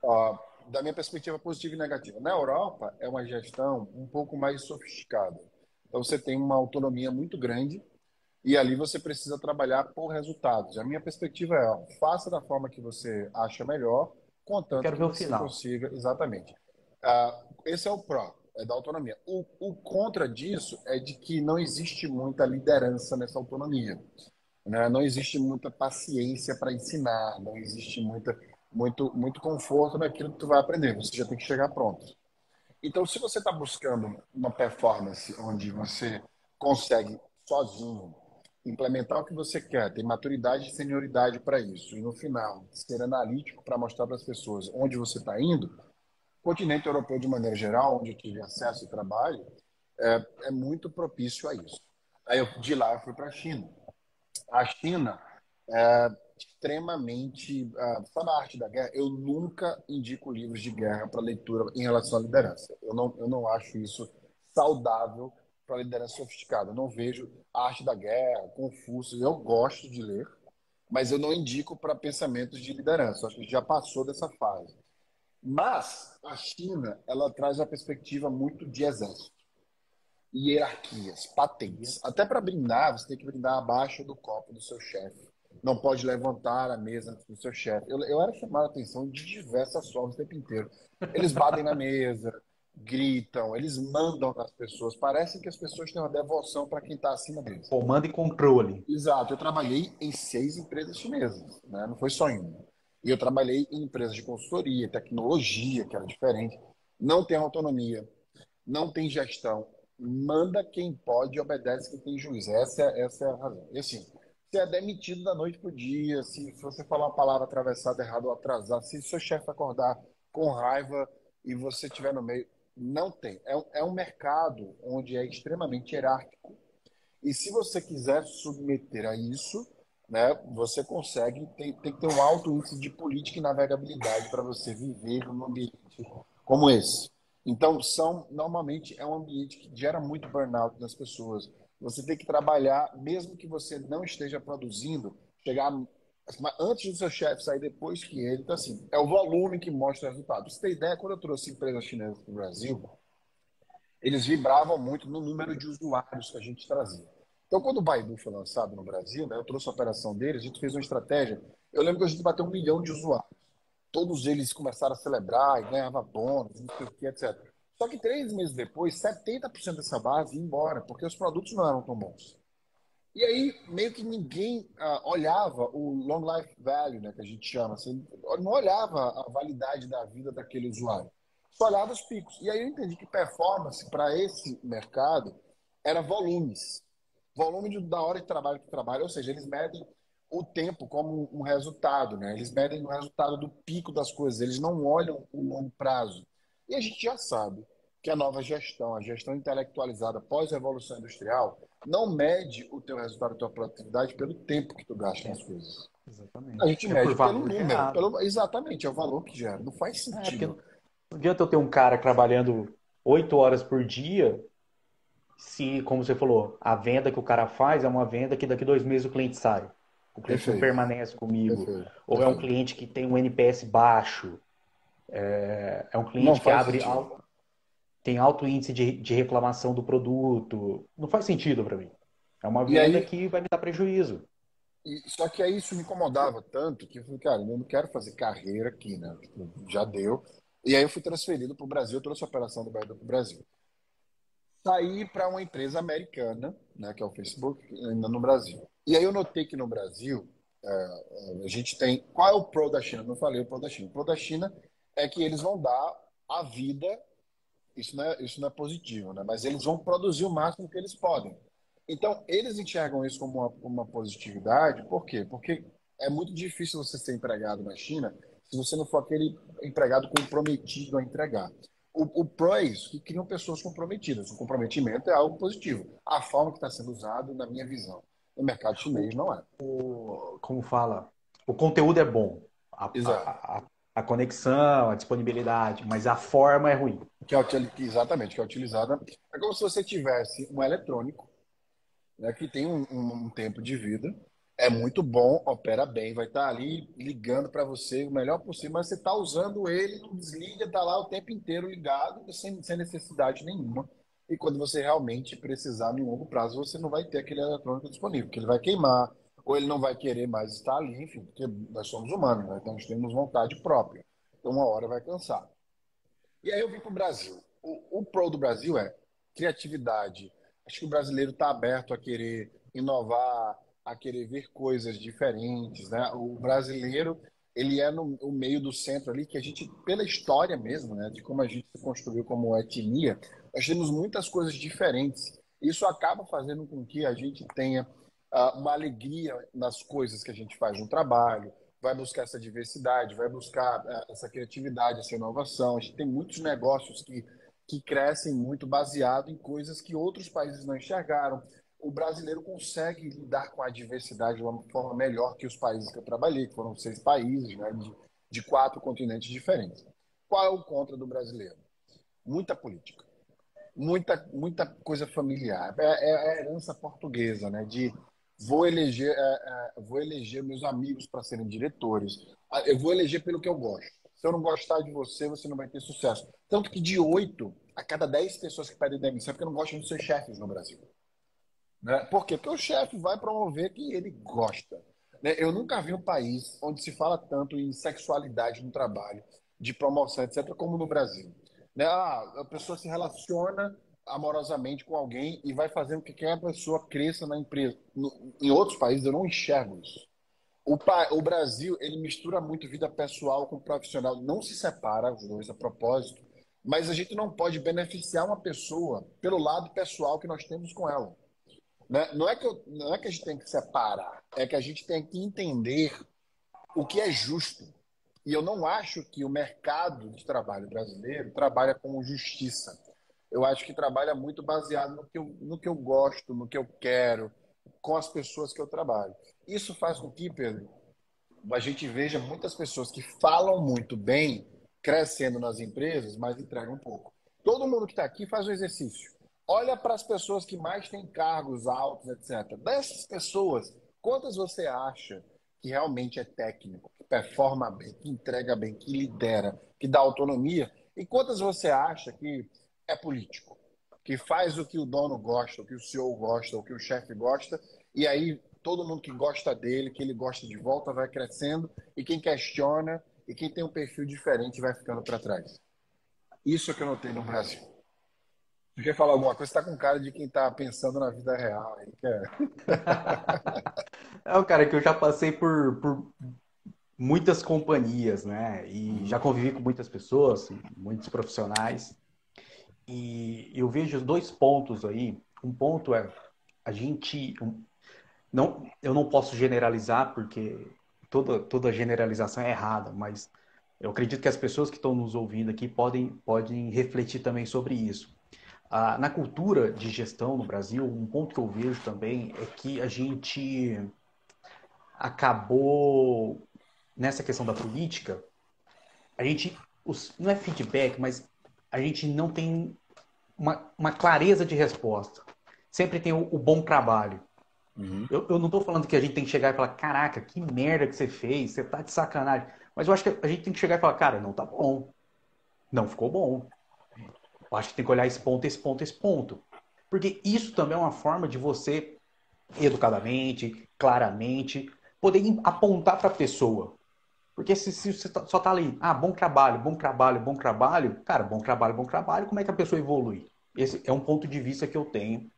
Ó, da minha perspectiva positiva e negativa. Na Europa, é uma gestão um pouco mais sofisticada. Então, você tem uma autonomia muito grande e ali você precisa trabalhar por resultados. A minha perspectiva é, ó, faça da forma que você acha melhor, Eu contanto quero que ver o você final. consiga, exatamente. Esse é o pró, é da autonomia. O contra disso é de que não existe muita liderança nessa autonomia, né? Não existe muita paciência para ensinar, não existe muito conforto naquilo que tu vai aprender. Você já tem que chegar pronto. Então, se você está buscando uma performance onde você consegue sozinho implementar o que você quer, ter maturidade e senioridade para isso, e no final ser analítico para mostrar para as pessoas onde você está indo, o continente europeu, de maneira geral, onde eu tive acesso e trabalho, é muito propício a isso. Aí de lá eu fui para a China. A China é extremamente. Sabe a arte da guerra? Eu nunca indico livros de guerra para leitura em relação à liderança. Eu não acho isso saudável para liderança sofisticada. Eu não vejo a arte da guerra, Confúcio. Eu gosto de ler, mas eu não indico para pensamentos de liderança. Eu acho que já passou dessa fase. Mas a China, ela traz uma perspectiva muito de exército, hierarquias, patentes. Até para brindar, você tem que brindar abaixo do copo do seu chefe. Não pode levantar a mesa do seu chefe. Eu era chamado a atenção de diversas formas o tempo inteiro. Eles batem na mesa, gritam, eles mandam nas pessoas. Parece que as pessoas têm uma devoção para quem está acima deles. Comando e controle. Exato. Eu trabalhei em 6 empresas chinesas, né? Não foi só em uma. E eu trabalhei em empresas de consultoria, tecnologia, que era diferente. Não tem autonomia, não tem gestão. Manda quem pode e obedece quem tem juízo. Essa é a razão. E assim, você é demitido da noite pro dia, se você falar uma palavra atravessada errado ou atrasar, se seu chefe acordar com raiva e você estiver no meio, não tem. É um mercado onde é extremamente hierárquico. E se você quiser submeter a isso, né, você consegue, tem que ter um alto índice de política e navegabilidade para você viver num ambiente como esse. Então, normalmente é um ambiente que gera muito burnout nas pessoas. Você tem que trabalhar, mesmo que você não esteja produzindo, chegar antes do seu chefe sair depois que ele. Então, assim, é o volume que mostra o resultado. Você tem ideia, quando eu trouxe empresas chinesas para o Brasil, eles vibravam muito no número de usuários que a gente trazia. Então, quando o Baidu foi lançado no Brasil, né, eu trouxe a operação deles, a gente fez uma estratégia. Eu lembro que a gente bateu 1 milhão de usuários. Todos eles começaram a celebrar e ganhava bônus, não sei o que, etc. Só que 3 meses depois, 70% dessa base ia embora, porque os produtos não eram tão bons. E aí, meio que ninguém olhava o long life value, né, que a gente chama, assim, não olhava a validade da vida daquele usuário, só olhava os picos. E aí eu entendi que performance para esse mercado era volumes. Da hora de trabalho que trabalha, ou seja, eles medem o tempo como um resultado, né? Eles medem o resultado do pico das coisas, eles não olham o longo prazo. E a gente já sabe que a nova gestão, a gestão intelectualizada pós-revolução industrial, não mede o teu resultado, a tua produtividade pelo tempo que tu gasta nas Tempo. coisas. A Exatamente. gente É por mede pelo valor número, gerado. exatamente, é o valor que gera. Não faz É porque sentido. não adianta eu ter um cara trabalhando 8 horas por dia, se, como você falou, a venda que o cara faz é uma venda que daqui 2 meses o cliente sai. O cliente não Perfeito, permanece comigo. perfeito, Ou é um perfeito. cliente que tem um NPS baixo. É um Não cliente que faz sentido. tem alto índice de reclamação do produto. Não faz sentido para mim. É uma E venda aí, que vai me dar prejuízo. só que aí isso me incomodava tanto que eu falei, cara, eu não quero fazer carreira aqui, né? Tipo, já deu. E aí eu fui transferido para o Brasil, eu trouxe a operação do Brasil para o Brasil. Saí para uma empresa americana, né, que é o Facebook, ainda no Brasil. E aí eu notei que no Brasil, a gente tem. Qual é o pro da China? Não falei o pro da China. O pro da China é que eles vão dar a vida, isso não é positivo, né? Mas eles vão produzir o máximo que eles podem. Então, eles enxergam isso como uma positividade, por quê? Porque é muito difícil você ser empregado na China se você não for aquele empregado comprometido a entregar. O pro é isso, que criam pessoas comprometidas. O comprometimento é algo positivo. A forma que está sendo usado, na minha visão, no mercado chinês não é. Como fala? O conteúdo é bom. Exato. A conexão, a disponibilidade, mas a forma é ruim. Exatamente, que é utilizada. É como se você tivesse um eletrônico, né, que tem um tempo de vida. É muito bom, opera bem, vai estar ali ligando para você o melhor possível, mas você está usando ele, não desliga, está lá o tempo inteiro ligado, sem necessidade nenhuma. E quando você realmente precisar, no longo prazo, você não vai ter aquele eletrônico disponível, porque ele vai queimar, ou ele não vai querer mais estar ali, enfim, porque nós somos humanos, né? Então nós temos vontade própria. Então uma hora vai cansar. E aí eu vim para o Brasil. O pro do Brasil é criatividade. Acho que o brasileiro está aberto a querer inovar, a querer ver coisas diferentes, né? O brasileiro, ele é no meio do centro ali, que a gente, pela história mesmo, né, de como a gente se construiu como etnia, nós temos muitas coisas diferentes. Isso acaba fazendo com que a gente tenha uma alegria nas coisas que a gente faz no trabalho, vai buscar essa diversidade, vai buscar essa criatividade, essa inovação. A gente tem muitos negócios que crescem muito baseado em coisas que outros países não enxergaram. O brasileiro consegue lidar com a diversidade de uma forma melhor que os países que eu trabalhei, que foram 6 países, né, de 4 continentes diferentes. Qual é o contra do brasileiro? Muita política, muita coisa familiar. É a herança portuguesa, né? De vou eleger meus amigos para serem diretores. Eu vou eleger pelo que eu gosto. Se eu não gostar de você, você não vai ter sucesso. Tanto que de 8 a cada 10 pessoas que pedem demissão é porque não gostam dos seus chefes no Brasil. Né? Por quê? Porque o chefe vai promover que ele gosta. Né? Eu nunca vi um país onde se fala tanto em sexualidade no trabalho, de promoção, etc., como no Brasil. Né? A pessoa se relaciona amorosamente com alguém e vai fazendo com que a pessoa cresça na empresa. Em outros países eu não enxergo isso. O Brasil, ele mistura muito vida pessoal com profissional. Não se separa os dois a propósito, mas a gente não pode beneficiar uma pessoa pelo lado pessoal que nós temos com ela. Né? Não é que a gente tem que separar, é que a gente tem que entender o que é justo. E eu não acho que o mercado de trabalho brasileiro trabalha com justiça. Eu acho que trabalha muito baseado no que eu gosto, no que eu quero, com as pessoas que eu trabalho. Isso faz com que, Pedro, a gente veja muitas pessoas que falam muito bem crescendo nas empresas, mas entregam um pouco. Todo mundo que está aqui faz o exercício. Olha para as pessoas que mais têm cargos altos, etc. Dessas pessoas, quantas você acha que realmente é técnico, que performa bem, que entrega bem, que lidera, que dá autonomia? E quantas você acha que é político, que faz o que o dono gosta, o que o CEO gosta, o que o chefe gosta, e aí todo mundo que gosta dele, que ele gosta de volta, vai crescendo, e quem questiona e quem tem um perfil diferente vai ficando para trás. Isso é que eu notei no Brasil. Tu quer falar alguma coisa? Você está com cara de quem está pensando na vida real. Aí, É o cara que eu já passei por muitas companhias, né? E já convivi com muitas pessoas, muitos profissionais. E eu vejo dois pontos aí. um ponto é, a gente, não, eu não posso generalizar porque toda generalização é errada, mas eu acredito que as pessoas que estão nos ouvindo aqui podem refletir também sobre isso. Na cultura de gestão no Brasil, um ponto que eu vejo também é que a gente acabou, nessa questão da política, a gente, não é feedback, mas a gente não tem uma clareza de resposta. Sempre tem o bom trabalho. Uhum. Eu não estou falando que a gente tem que chegar e falar, caraca, que merda que você fez, você tá de sacanagem. Mas eu acho que a gente tem que chegar e falar, cara, não tá bom, não ficou bom. Eu acho que tem que olhar esse ponto, esse ponto, esse ponto. Porque isso também é uma forma de você, educadamente, claramente, poder apontar para a pessoa. Porque se você só tá ali, bom trabalho, bom trabalho, bom trabalho, cara, bom trabalho, como é que a pessoa evolui? Esse é um ponto de vista que eu tenho,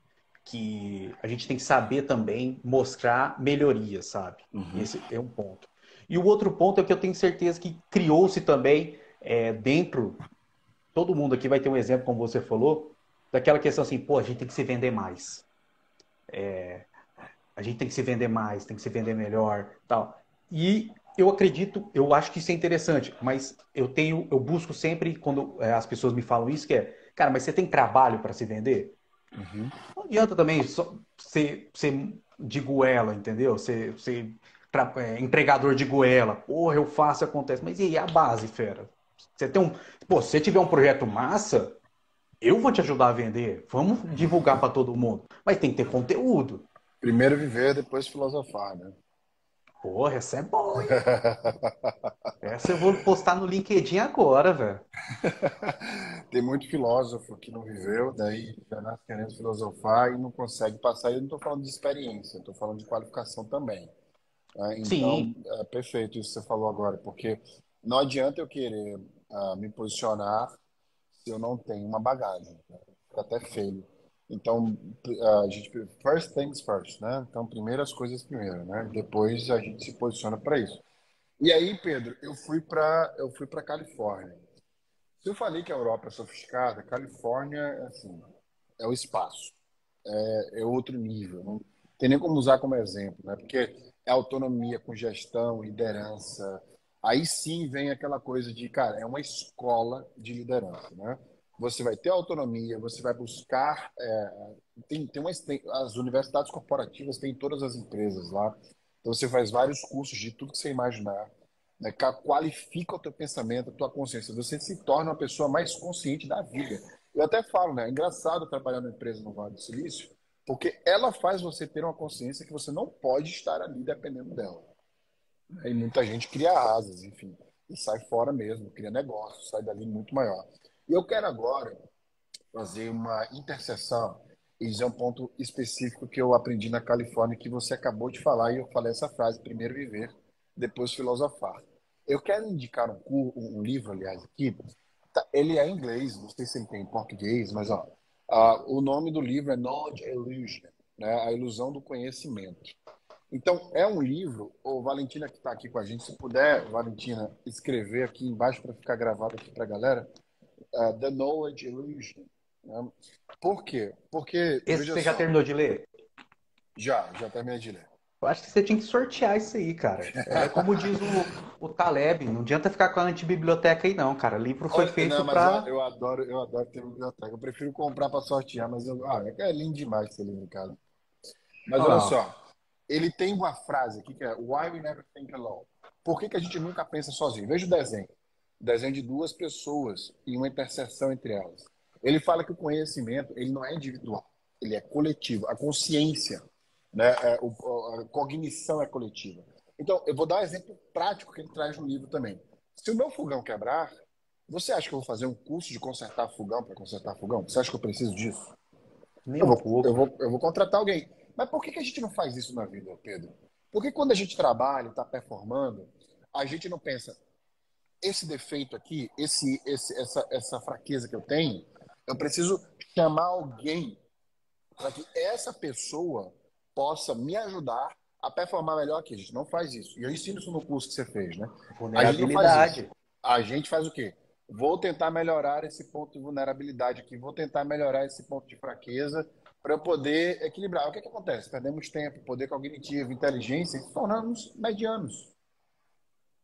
que a gente tem que saber também mostrar melhorias, sabe? Uhum. Esse é um ponto. E o outro ponto é que eu tenho certeza que criou-se também dentro, todo mundo aqui vai ter um exemplo, como você falou, daquela questão assim, pô, a gente tem que se vender mais. A gente tem que se vender mais, tem que se vender melhor, tal. E eu acredito, eu acho que isso é interessante, mas eu busco sempre quando as pessoas me falam isso, que é, cara, mas você tem trabalho para se vender? Uhum. Não adianta também só ser de goela, entendeu? Ser entregador de goela. Porra, eu faço, acontece. Mas e aí, a base, fera? Você tem um. Pô, se você tiver um projeto massa, eu vou te ajudar a vender. Vamos divulgar para todo mundo. Mas tem que ter conteúdo. Primeiro viver, depois filosofar, né? Porra, essa é boa, hein? Essa eu vou postar no LinkedIn agora, velho. Tem muito filósofo que não viveu, daí já nasce querendo filosofar e não consegue passar. Eu não estou falando de experiência, estou falando de qualificação também. Então, Sim, é perfeito isso que você falou agora, porque não adianta eu querer me posicionar se eu não tenho uma bagagem, né? Fica até feio. Então, a gente, first things first, né? Então, primeiro as coisas primeiro, né? Depois a gente se posiciona para isso. E aí, Pedro, eu fui para Califórnia. Se eu falei que a Europa é sofisticada, a Califórnia, assim, é o espaço, é outro nível. Não tem nem como usar como exemplo, né? Porque é autonomia com gestão, liderança. Aí sim vem aquela coisa de, cara, é uma escola de liderança, né? Você vai ter autonomia, você vai buscar. As universidades corporativas têm todas as empresas lá. Então você faz vários cursos de tudo que você imaginar, né? Qualifica o teu pensamento, a tua consciência. Você se torna uma pessoa mais consciente da vida. Eu até falo, né? É engraçado trabalhar numa empresa no Vale do Silício, porque ela faz você ter uma consciência que você não pode estar ali dependendo dela. E muita gente cria asas, enfim, e sai fora mesmo, cria negócio, sai dali muito maior. E eu quero agora fazer uma interseção e dizer um ponto específico que eu aprendi na Califórnia, que você acabou de falar, e eu falei essa frase: primeiro viver, depois filosofar. Eu quero indicar um livro, aliás, aqui. Ele é em inglês, não sei se ele tem em português, mas ó, o nome do livro é Knowledge Illusion, né? A ilusão do conhecimento. Então, é um livro, ô Valentina que está aqui com a gente, se puder, Valentina, escrever aqui embaixo para ficar gravado aqui para a galera, The Knowledge Illusion. Né? Por quê? Porque, esse veja você já só, terminou de ler? já terminei de ler. Eu acho que você tinha que sortear isso aí, cara. É como diz o Taleb, não adianta ficar com a antibiblioteca aí não, cara. Livro foi Olha, feito não, mas pra... eu adoro ter biblioteca. Eu prefiro comprar para sortear, mas é lindo demais esse livro, cara. Mas olha Ó, só, ele tem uma frase aqui que é Why we never think alone. Por que que a gente nunca pensa sozinho? Veja o desenho. O desenho de duas pessoas e uma interseção entre elas. Ele fala que o conhecimento ele não é individual, ele é coletivo. A consciência, né, a cognição é coletiva. Então, eu vou dar um exemplo prático que ele traz no livro também. Se o meu fogão quebrar, você acha que eu vou fazer um curso de consertar fogão para consertar fogão? Você acha que eu preciso disso? nem Eu um vou, eu pouco. vou, eu vou contratar alguém. Mas por que que a gente não faz isso na vida, Pedro? Porque quando a gente trabalha, está performando, a gente não pensa, esse defeito aqui, essa fraqueza que eu tenho, eu preciso chamar alguém para que essa pessoa possa me ajudar a performar melhor aqui. A gente não faz isso. E eu ensino isso no curso que você fez, né? A gente não faz isso. Vulnerabilidade. A gente faz o quê? Vou tentar melhorar esse ponto de vulnerabilidade aqui, vou tentar melhorar esse ponto de fraqueza para eu poder equilibrar. O que é que acontece? Perdemos tempo, poder cognitivo, inteligência e nos tornamos medianos.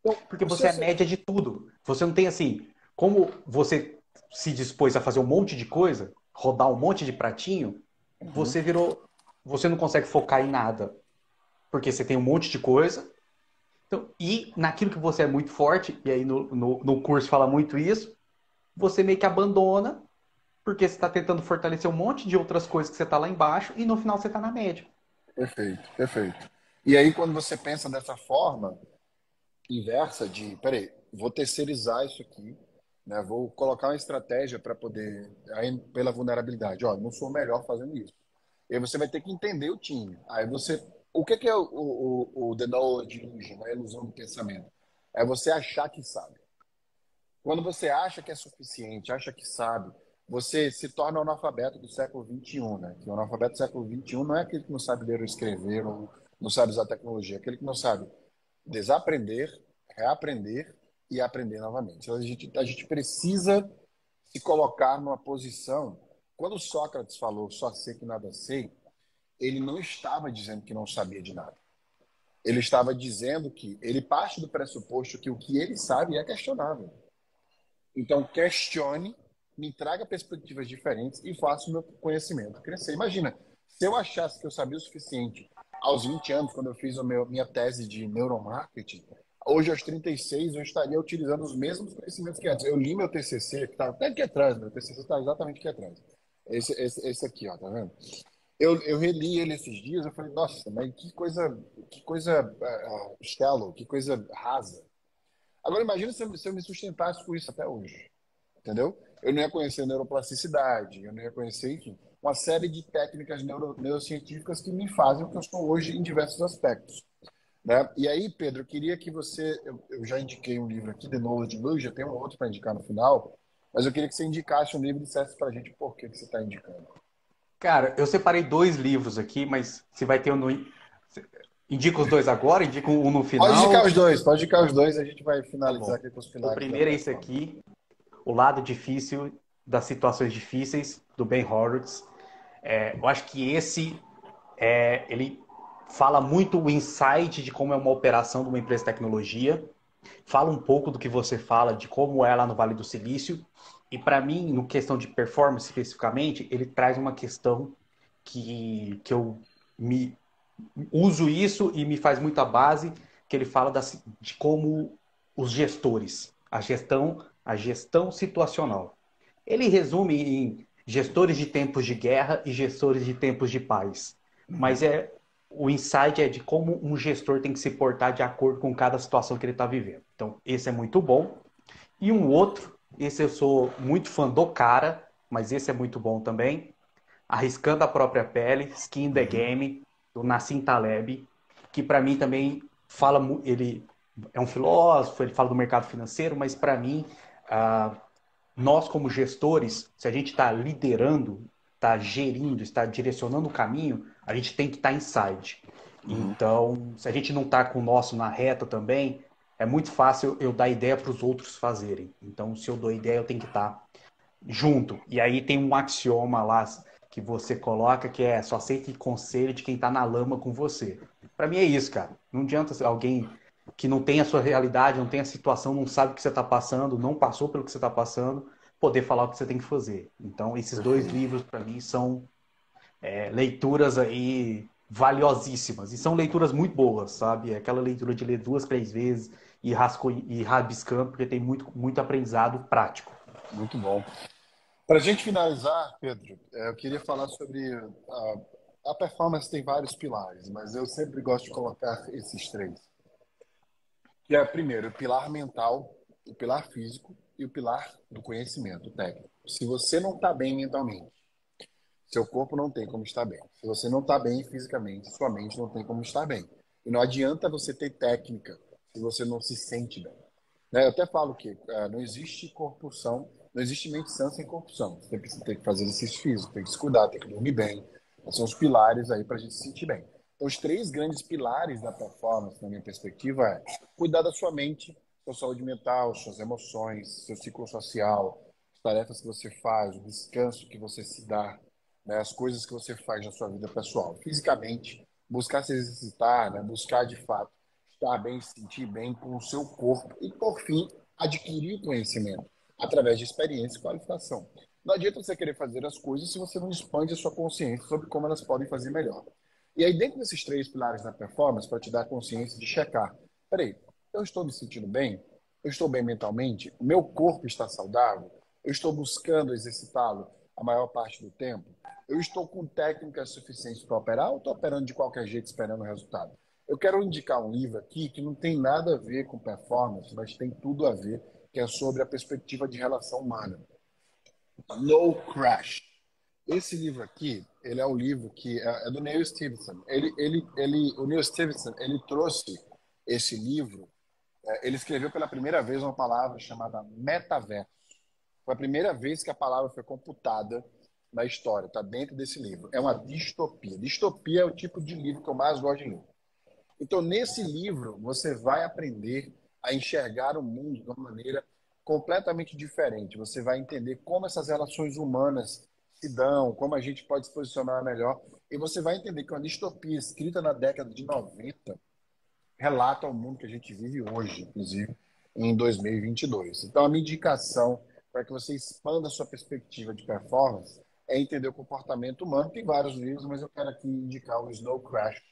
Então, Porque o você seu... é média de tudo. Você não tem assim, como você se dispôs a fazer um monte de coisa, rodar um monte de pratinho, Uhum, você virou, você não consegue focar em nada, porque você tem um monte de coisa. Então, e naquilo que você é muito forte, e aí no curso fala muito isso, você meio que abandona, porque você está tentando fortalecer um monte de outras coisas que você está lá embaixo, e no final você está na média. perfeito, perfeito. E aí, quando você pensa dessa forma inversa de, peraí, vou terceirizar isso aqui, né? Vou colocar uma estratégia para poder, aí, pela vulnerabilidade, ó, não sou o melhor fazendo isso. E aí você vai ter que entender o time. Aí você, o que que é o The Knowledge Illusion, a ilusão do pensamento? É você achar que sabe. Quando você acha que é suficiente, acha que sabe, você se torna o analfabeto do século XXI, né? Que o analfabeto do século XXI não é aquele que não sabe ler ou escrever, ou não sabe usar tecnologia, é aquele que não sabe desaprender, reaprender e aprender novamente. Então, a gente precisa se colocar numa posição. Quando Sócrates falou só sei que nada sei, ele não estava dizendo que não sabia de nada. Ele estava dizendo que ele parte do pressuposto que o que ele sabe é questionável. Então, questione, me traga perspectivas diferentes e faça o meu conhecimento crescer. Imagina, se eu achasse que eu sabia o suficiente aos 20 anos, quando eu fiz minha tese de neuromarketing, hoje, aos 36, eu estaria utilizando os mesmos conhecimentos que antes. Eu li meu TCC, que está até aqui atrás, meu TCC está exatamente aqui atrás. Esse aqui, ó, tá vendo? Eu reli ele esses dias, eu falei, nossa, mas que coisa shallow, que coisa rasa. Agora imagina se eu me sustentasse com isso até hoje, entendeu? Eu não ia conhecer neuroplasticidade, eu não ia conhecer, enfim, uma série de técnicas neurocientíficas que me fazem o que eu sou hoje em diversos aspectos, né? E aí, Pedro, eu queria que você, eu já indiquei um livro aqui, The Knowledge Luz, já tem um outro para indicar no final, mas eu queria que você indicasse um livro e dissesse para a gente por que você está indicando. Cara, eu separei dois livros aqui, mas se vai ter um no... Indica os dois agora, indica um no final. Pode indicar os dois, a gente vai Tá finalizar bom. aqui com os O pilares da primeiro é esse performance. aqui, O Lado Difícil das Situações Difíceis, do Ben Horowitz. Eu acho que esse, ele fala muito o insight de como é uma operação de uma empresa de tecnologia, fala um pouco do que você fala, de como é lá no Vale do Silício, e para mim, no questão de performance especificamente, ele traz uma questão que eu me uso isso e me faz muita base, que ele fala de como os gestores, a gestão situacional. Ele resume em gestores de tempos de guerra e gestores de tempos de paz. Mas Uhum. o insight é de como um gestor tem que se portar de acordo com cada situação que ele está vivendo. Então, esse é muito bom. E um outro, esse eu sou muito fã do cara, mas esse é muito bom também, Arriscando a Própria Pele, Skin in the Uhum. Game, do Nassim Taleb, que para mim também fala, ele é um filósofo, ele fala do mercado financeiro, mas para mim, ah, nós como gestores, se a gente está liderando, está gerindo, está direcionando o caminho, a gente tem que estar inside. Uhum. Então, se a gente não está com o nosso na reta também, é muito fácil eu dar ideia para os outros fazerem. Então, se eu dou ideia, eu tenho que estar junto. E aí tem um axioma lá que você coloca que é só aceite conselho de quem tá na lama com você. Para mim é isso, cara. Não adianta alguém que não tem a sua realidade, não tem a situação, não sabe o que você tá passando, não passou pelo que você tá passando, poder falar o que você tem que fazer. Então, esses dois Perfeito. livros para mim são leituras aí valiosíssimas e são leituras muito boas, sabe? É aquela leitura de ler duas, três vezes e rabiscando, porque tem muito aprendizado prático. Muito bom. Para a gente finalizar, Pedro, eu queria falar sobre a performance tem vários pilares, mas eu sempre gosto de colocar esses três. Que é, primeiro, o pilar mental, o pilar físico e o pilar do conhecimento técnico. Se você não está bem mentalmente, seu corpo não tem como estar bem. Se você não está bem fisicamente, sua mente não tem como estar bem. E não adianta você ter técnica se você não se sente bem. Né? Eu até falo que não existe corpo são, não existe mente sã sem corpo são. Você tem que fazer exercício físico, tem que se cuidar, tem que dormir bem. São os pilares aí para a gente se sentir bem. Então, os três grandes pilares da performance, na minha perspectiva, é cuidar da sua mente, sua saúde mental, suas emoções, seu ciclo social, as tarefas que você faz, o descanso que você se dá, né, as coisas que você faz na sua vida pessoal, fisicamente, buscar se exercitar, né, buscar de fato estar bem, se sentir bem com o seu corpo e, por fim, adquirir conhecimento através de experiência e qualificação. Não adianta você querer fazer as coisas se você não expande a sua consciência sobre como elas podem fazer melhor. E aí, dentro desses três pilares da performance, para te dar a consciência de checar, peraí, eu estou me sentindo bem? Eu estou bem mentalmente? O meu corpo está saudável? Eu estou buscando exercitá-lo a maior parte do tempo? Eu estou com técnicas suficientes para operar ou estou operando de qualquer jeito esperando o resultado? Eu quero indicar um livro aqui que não tem nada a ver com performance, mas tem tudo a ver, que é sobre a perspectiva de relação humana. No Crash. Esse livro aqui, ele é um livro que é do Neil Stephenson. O Neil Stephenson, ele trouxe esse livro, ele escreveu pela primeira vez uma palavra chamada metaverso. Foi a primeira vez que a palavra foi computada na história, está dentro desse livro. É uma distopia. Distopia é o tipo de livro que eu mais gosto de ler. Então, nesse livro, você vai aprender a enxergar o mundo de uma maneira completamente diferente. Você vai entender como essas relações humanas se dão, como a gente pode se posicionar melhor. E você vai entender que uma distopia escrita na década de 90 relata o mundo que a gente vive hoje, inclusive em 2022. Então, a minha indicação para que você expanda a sua perspectiva de performance é entender o comportamento humano. Tem vários livros, mas eu quero aqui indicar o Snow Crash,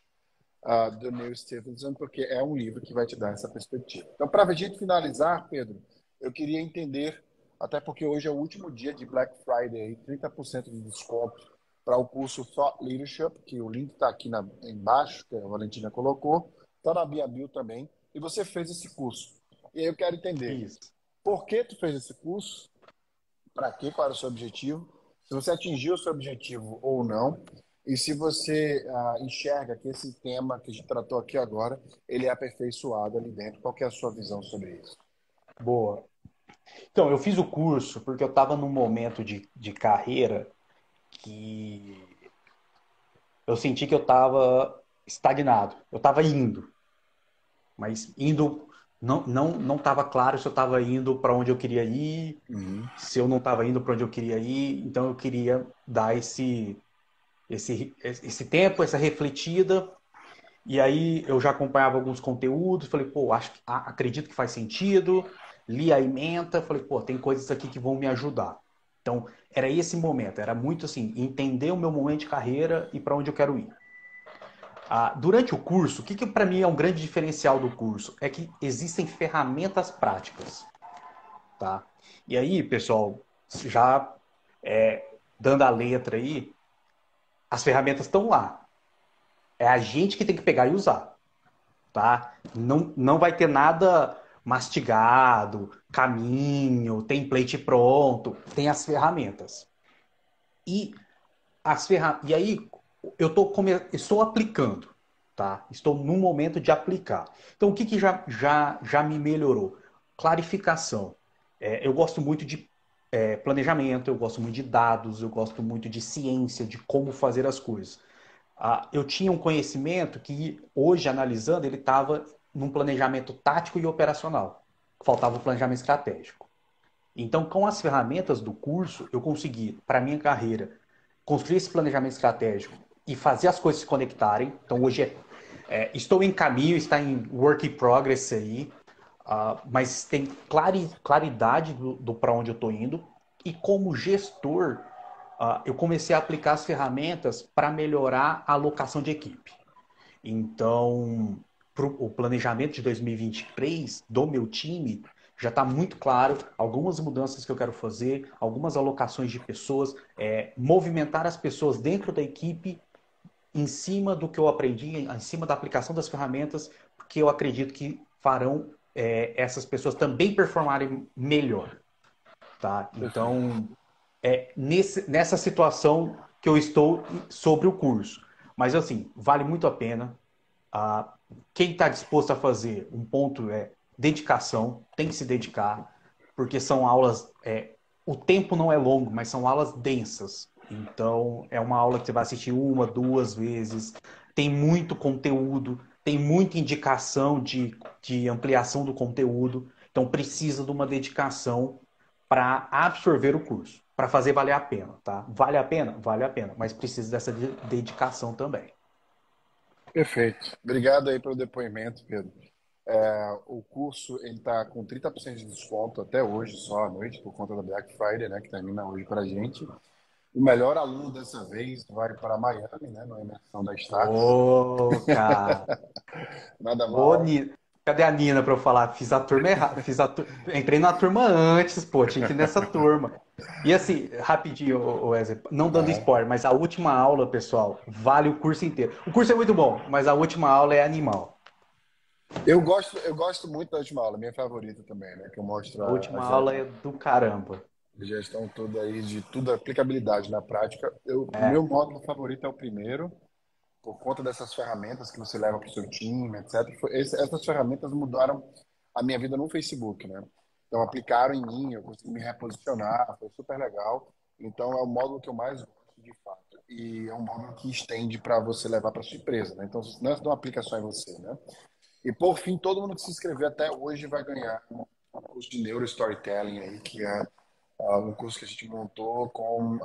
do Neil Stephenson, porque é um livro que vai te dar essa perspectiva. Então, para a gente finalizar, Pedro, eu queria entender, até porque hoje é o último dia de Black Friday, 30% de desconto para o curso Thought Leadership, que o link está aqui embaixo, que a Valentina colocou, está na Bia Bio também, e você fez esse curso. E aí eu quero entender, Isso. por que tu fez esse curso? Para quê? Qual era o seu objetivo? Se você atingiu o seu objetivo ou não, e se você enxerga que esse tema que a gente tratou aqui agora, ele é aperfeiçoado ali dentro. Qual que é a sua visão sobre isso? Boa. Então, eu fiz o curso porque eu estava num momento de carreira que eu senti que eu estava estagnado. Eu estava indo, mas indo não estava claro se eu estava indo para onde eu queria ir, se eu não estava indo para onde eu queria ir. Então, eu queria dar esse tempo, essa refletida. E aí eu já acompanhava alguns conteúdos, falei, pô, acredito que faz sentido, li a ementa, falei, pô, tem coisas aqui que vão me ajudar. Então, era esse momento, era muito assim, entender o meu momento de carreira e para onde eu quero ir. Durante o curso, o que para mim é um grande diferencial do curso? É que existem ferramentas práticas, tá? E aí, pessoal, já dando a letra aí, as ferramentas estão lá. É a gente que tem que pegar e usar, tá? Não vai ter nada mastigado, caminho, template pronto. Tem as ferramentas. E e aí estou aplicando, tá? Estou no momento de aplicar. Então, o que já me melhorou? Clarificação. Eu gosto muito de planejamento, eu gosto muito de dados, eu gosto muito de ciência, de como fazer as coisas. Eu tinha um conhecimento que, hoje, analisando, ele estava num planejamento tático e operacional. Faltava o planejamento estratégico. Então, com as ferramentas do curso, eu consegui, para a minha carreira, construir esse planejamento estratégico e fazer as coisas se conectarem. Então, hoje estou em caminho, está em work in progress aí, mas tem claridade do para onde eu estou indo. E como gestor, eu comecei a aplicar as ferramentas para melhorar a alocação de equipe. Então, o planejamento de 2023 do meu time já está muito claro, algumas mudanças que eu quero fazer, algumas alocações de pessoas, movimentar as pessoas dentro da equipe em cima do que eu aprendi, em cima da aplicação das ferramentas, porque eu acredito que farão essas pessoas também performarem melhor. Tá? Então, nessa situação que eu estou sobre o curso. Mas, assim, vale muito a pena. Quem está disposto a fazer, um ponto é dedicação, tem que se dedicar, porque são aulas... o tempo não é longo, mas são aulas densas. Então, é uma aula que você vai assistir uma, duas vezes. Tem muito conteúdo, tem muita indicação de ampliação do conteúdo. Então, precisa de uma dedicação para absorver o curso. para fazer valer a pena, tá? Vale a pena? Vale a pena, mas precisa dessa dedicação também. Perfeito. Obrigado aí pelo depoimento, Pedro. O curso ele está com 30% de desconto até hoje, só à noite, por conta da Black Friday, né, que termina hoje para a gente. O melhor aluno dessa vez vai para Miami, né, na imersão da Starts. Ô, cara. Nada Ô, mal. Nina. Cadê a Nina pra eu falar? Fiz a turma errada. Entrei na turma antes, pô. Tinha que ir nessa turma. E assim, rapidinho, Wesley, não dando Aham. spoiler, mas a última aula, pessoal, vale o curso inteiro. O curso é muito bom, mas a última aula é animal. Eu gosto muito da última aula, minha favorita também, né, que eu mostro A a última aula é do caramba. gestão toda aí de tudo, a aplicabilidade na prática. O É, meu módulo favorito é o primeiro, por conta dessas ferramentas que você leva para o seu time, etc. Essas ferramentas mudaram a minha vida no Facebook, né? Então, aplicaram em mim, eu consegui me reposicionar, foi super legal. Então, é o módulo que eu mais gosto, de fato. E é um módulo que estende para você levar para sua empresa, né? Então, não aplica só em você, né? E, por fim, todo mundo que se inscrever até hoje vai ganhar um curso de Neuro Storytelling aí, que é um curso que a gente montou com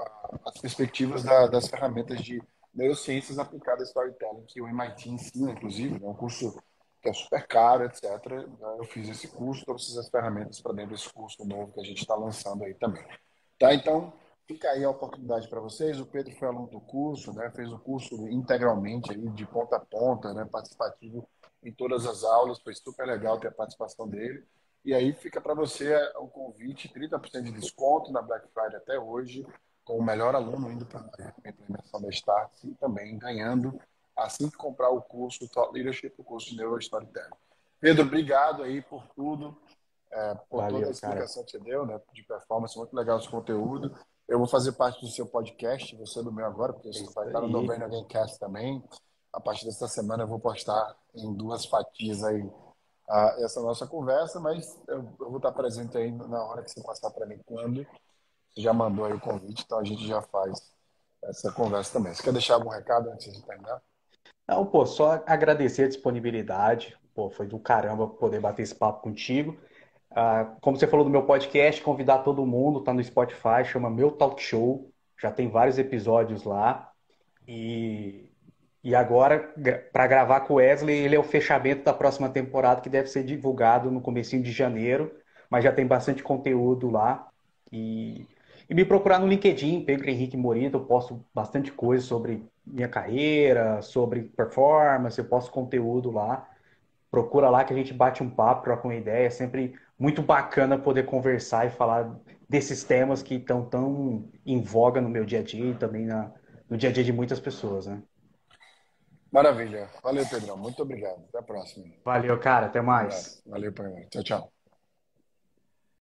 as perspectivas das ferramentas de neurociências aplicadas a storytelling, que o MIT ensina, inclusive, é um curso que é super caro, etc. Eu fiz esse curso, trouxe essas ferramentas para dentro desse curso novo que a gente está lançando aí também. Tá? Então, fica aí a oportunidade para vocês. O Pedro foi aluno do curso, né? Fez o curso integralmente, aí, de ponta a ponta, né? Participativo em todas as aulas. Foi super legal ter a participação dele. E aí fica para você o convite, 30% de desconto na Black Friday até hoje, com o melhor aluno indo para a implementação da Start e também ganhando assim que comprar o curso Thought Leadership, o curso de Neuro Storytelling. Pedro, obrigado aí por tudo, por toda a valeu, cara. explicação que você deu, né, de performance, muito legal esse conteúdo. Eu vou fazer parte do seu podcast, você do meu agora, porque É você isso vai estar no No aí. Brain Again Cast também. A partir dessa semana eu vou postar em duas fatias aí essa nossa conversa, mas eu vou estar presente aí na hora que você passar para mim quando. Você já mandou aí o convite, então a gente já faz essa conversa também. Você quer deixar algum recado antes de terminar? Não, pô, só agradecer a disponibilidade. Pô, foi do caramba poder bater esse papo contigo. Como você falou do meu podcast, convidar todo mundo, tá no Spotify, chama Meu Talk Show. Já tem vários episódios lá. E, e agora, para gravar com o Wesley, ele é o fechamento da próxima temporada, que deve ser divulgado no comecinho de janeiro, mas já tem bastante conteúdo lá. E, e me procurar no LinkedIn, Pedro Henrique Morita, eu posto bastante coisa sobre minha carreira, sobre performance, eu posto conteúdo lá. Procura lá que a gente bate um papo, troca uma ideia. É sempre muito bacana poder conversar e falar desses temas que estão tão em voga no meu dia a dia e também no dia a dia de muitas pessoas, né? Maravilha. Valeu, Pedrão. Muito obrigado. Até a próxima. Valeu, cara. Até Um mais. abraço. Valeu, Pedrão. Tchau, tchau.